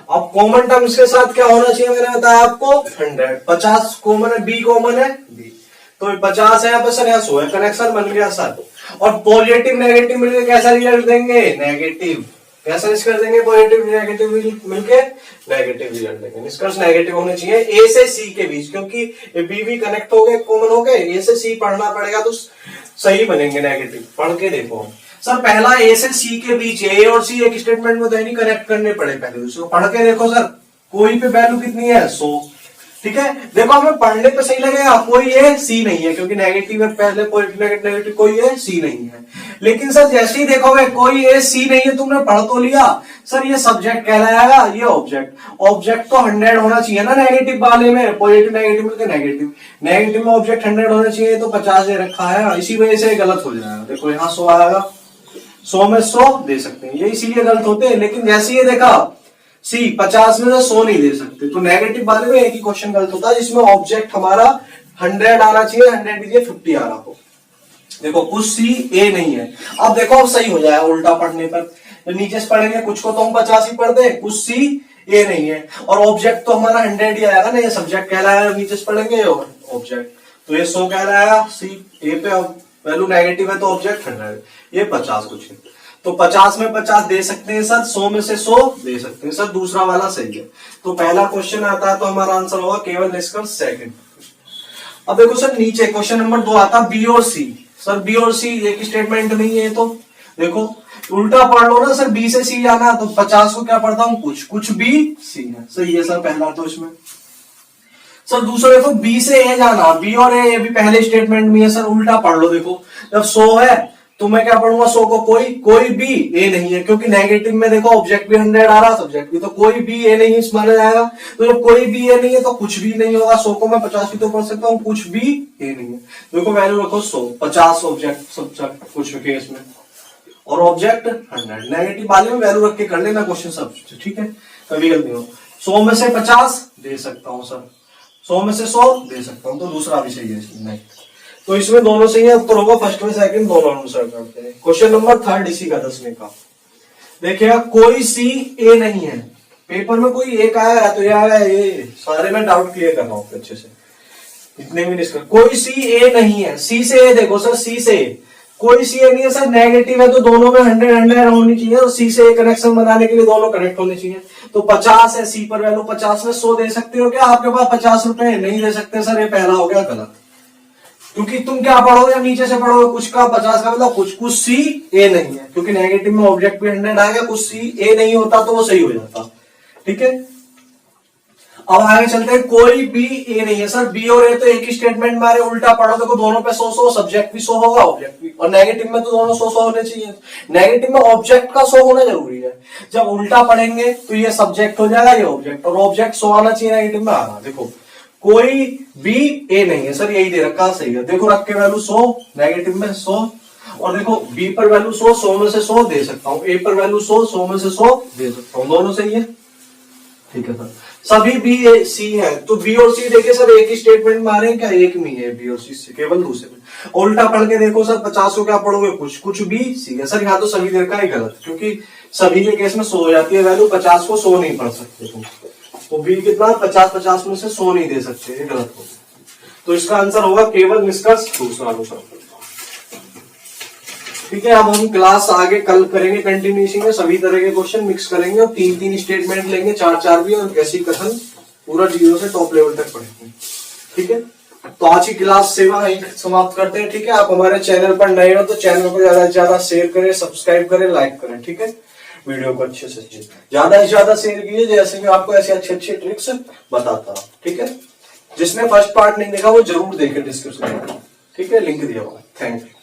अब कॉमन टर्म्स के साथ क्या होना चाहिए, मैंने बताया आपको 100, 50 कॉमन है, बी कॉमन है, बी तो 50 है यहाँ पे सर, यहाँ 100 है, कनेक्शन बन गया सर। और पॉजिटिव नेगेटिव मिलकर कैसा रिजल्ट देंगे, नेगेटिव। कैसा निष्कर्ष देंगे, पॉजिटिव नेगेटिव मिलके नेगेटिव रिजल्ट देंगे। निष्कर्ष नेगेटिव होने चाहिए ए से सी के बीच, क्योंकि बी भी कनेक्ट हो गए, कॉमन हो गए, ए से सी पढ़ना पड़ेगा तो सही बनेंगे नेगेटिव। पढ़ के देखो सर, पहला ए से सी के बीच, ए और सी एक स्टेटमेंट में तो नहीं कनेक्ट करने पड़े, पहले दूसरे को पढ़ के देखो सर, कोई पे वैल्यू कितनी है 100, ठीक है। देखो हमें पढ़ने पे सही लगेगा, कोई ए सी नहीं है क्योंकि नेगेटिव है, पहले पॉजिटिव नेगेटिव कोई ए सी नहीं है। लेकिन सर जैसे ही देखोगे कोई ए सी नहीं है, तुमने पढ़ तो लिया सर, ये सब्जेक्ट कहलाएगा, ये ऑब्जेक्ट। ऑब्जेक्ट तो 100 होना चाहिए ना नेगेटिव वाले में, पॉजिटिव नेगेटिव मिलकर नेगेटिव, नेगेटिव में ऑब्जेक्ट 100 होना चाहिए, तो 50 दे रखा है, इसी वजह से गलत हो जाएगा। देखो यहाँ 100 आएगा, 100 में 100 दे सकते हैं, ये इसीलिए गलत होते हैं। लेकिन जैसे ये देखा सी 50 में से 100 नहीं दे सकते, तो नेगेटिव वाले में एक ही क्वेश्चन गलत होता है जिसमें ऑब्जेक्ट हमारा 100 आना चाहिए, 100 दीजिए 50 आ रहा हो। देखो कुछ सी ए नहीं है, अब देखो अब सही हो जाएगा उल्टा पढ़ने पर, तो नीचे से पढ़ेंगे कुछ को तो हम 50 ही पढ़ दे, कुछ सी ए नहीं है और ऑब्जेक्ट तो हमारा 100 ही आएगा ना, ये सब्जेक्ट कहलाएगा, नीचे से पढ़ेंगे ऑब्जेक्ट, तो ये 100 कहलाएगा, सी ए पे वैल्यू नेगेटिव है तो ऑब्जेक्ट 100, ये 50 कुछ है, तो 50 में 50 दे सकते हैं सर, 100 में से 100 दे सकते हैं सर, दूसरा वाला सही है। तो पहला क्वेश्चन आता है तो हमारा आंसर होगा केवल निष्कर्ष सेकंड। अब देखो सर नीचे क्वेश्चन नंबर 2 आता बी और सी, सर बी और सी एक स्टेटमेंट नहीं है, तो देखो उल्टा पढ़ लो ना सर, बी से सी जाना, तो 50 को क्या पढ़ता हूं, कुछ बी सी है, सही है सर पहला तो इसमें। सर दूसरा देखो बी से ए जाना, बी और ए भी पहले स्टेटमेंट में है सर, उल्टा पढ़ लो। देखो जब 100 है तो मैं क्या पढ़ूंगा, 100 को कोई भी ए नहीं है, क्योंकि नेगेटिव में देखो ऑब्जेक्ट भी 100 आ रहा, सब्जेक्ट भी, तो कोई भी ए नहीं माना जाएगा। तो जब कोई भी ए नहीं है तो कुछ भी नहीं होगा, 100 को मैं 50 भी तो पढ़ सकता हूँ, कुछ भी ए नहीं है। देखो वैल्यू रखो 100, 50 ऑब्जेक्ट सब्जेक्ट कुछ केस में, और ऑब्जेक्ट 100, नेगेटिव वाले में वैल्यू रख के कर लेना क्वेश्चन सब, ठीक है, कभी गलती हो। 100 में से 50 दे सकता हूँ सर, 100 में से 100 दे सकता हूँ, तो दूसरा भी सही है नहीं, तो इसमें दोनों सही है, उत्तर होगा फर्स्ट में सेकंड दोनों आंसर करते हैं। क्वेश्चन नंबर 3 इसी का 10वें का देखिएगा, कोई सी ए नहीं है, पेपर में कोई एक आया है तो ये आया है, ये सारे में डाउट क्लियर कर रहा हूं अच्छे से, इतने भी नहीं, कोई सी ए नहीं है, सी से ए देखो सर, सी से कोई सी ए नहीं है सर, नेगेटिव है तो दोनों में 100 होनी चाहिए, और सी से ए कनेक्शन बनाने के लिए दोनों कनेक्ट होने चाहिए, तो 50 है, सी पर वैल्यू 50 में 100 दे सकते हो क्या, आपके पास 50 रुपए नहीं दे सकते सर, ये पहला हो गया गलत, क्योंकि तुम क्या पढ़ोगे, नीचे से पढ़ोगे, कुछ का 50 का मतलब कुछ सी ए नहीं है, क्योंकि नेगेटिव में ऑब्जेक्ट भी 100 आएगा, कुछ सी ए नहीं होता तो वो सही हो जाता, ठीक है। अब आगे चलते हैं, कोई भी ए नहीं है सर, बी और ए तो एक ही स्टेटमेंट में आ रहे, उल्टा पढ़ो, देखो दोनों पे 100 सब्जेक्ट भी 100 होगा, ऑब्जेक्ट भी, और नेगेटिव में तो दोनों 100 होने चाहिए, नेगेटिव में ऑब्जेक्ट का 100 होना जरूरी है, जब उल्टा पढ़ेंगे तो ये सब्जेक्ट हो जाएगा, ये ऑब्जेक्ट, और ऑब्जेक्ट 100 आना चाहिए, नेगेटिव में आ रहा, देखो कोई भी ए नहीं है सर, यही दे रखा सही है, देखो रख के वैल्यू 100, नेगेटिव में 100, और देखो बी पर वैल्यू 100, 100 में से 100 दे सकता हूँ, ए पर वैल्यू 100, 100 में से 100 दे सकता हूँ, दोनों सही है, ठीक है सर। सभी बी ए सी है, तो बी और सी देखिए सर एक ही स्टेटमेंट में आ रहे हैं क्या, एक में है बी और सी से, केवल दूसरे में। उल्टा पढ़ के देखो सर, 50 को क्या पढ़ोगे, कुछ भी सी है सर, यहाँ तो सभी देर का ही गलत, क्योंकि सभी के केस में 100 हो जाती है वैल्यू, 50 को 100 नहीं पढ़ सकते तुम, तो बी कितना 50 में से 100 नहीं दे सकते, ये गलत होगा, तो इसका आंसर होगा केवल निष्कर्ष दूसरा आंसर, ठीक है। अब हम क्लास आगे कल करेंगे कंटिन्यूएशन में, सभी तरह के क्वेश्चन मिक्स करेंगे और 3-3 स्टेटमेंट लेंगे, 4-4 भी, और कैसी कथन पूरा 0 से टॉप लेवल तक पढ़ेंगे, ठीक है। तो आज की क्लास सेवा यहीं समाप्त करते हैं, ठीक है। आप हमारे चैनल पर नए हो तो चैनल को ज्यादा से ज्यादा शेयर करें, सब्सक्राइब करें, लाइक करें, ठीक है। वीडियो को अच्छे से ज्यादा से ज्यादा शेयर कीजिए, जैसे कि आपको ऐसे अच्छे अच्छे ट्रिक्स बताता हूं, ठीक है। जिसने फर्स्ट पार्ट नहीं देखा वो जरूर देखे डिस्क्रिप्शन में, ठीक है, लिंक दिया हुआ है। Thank you.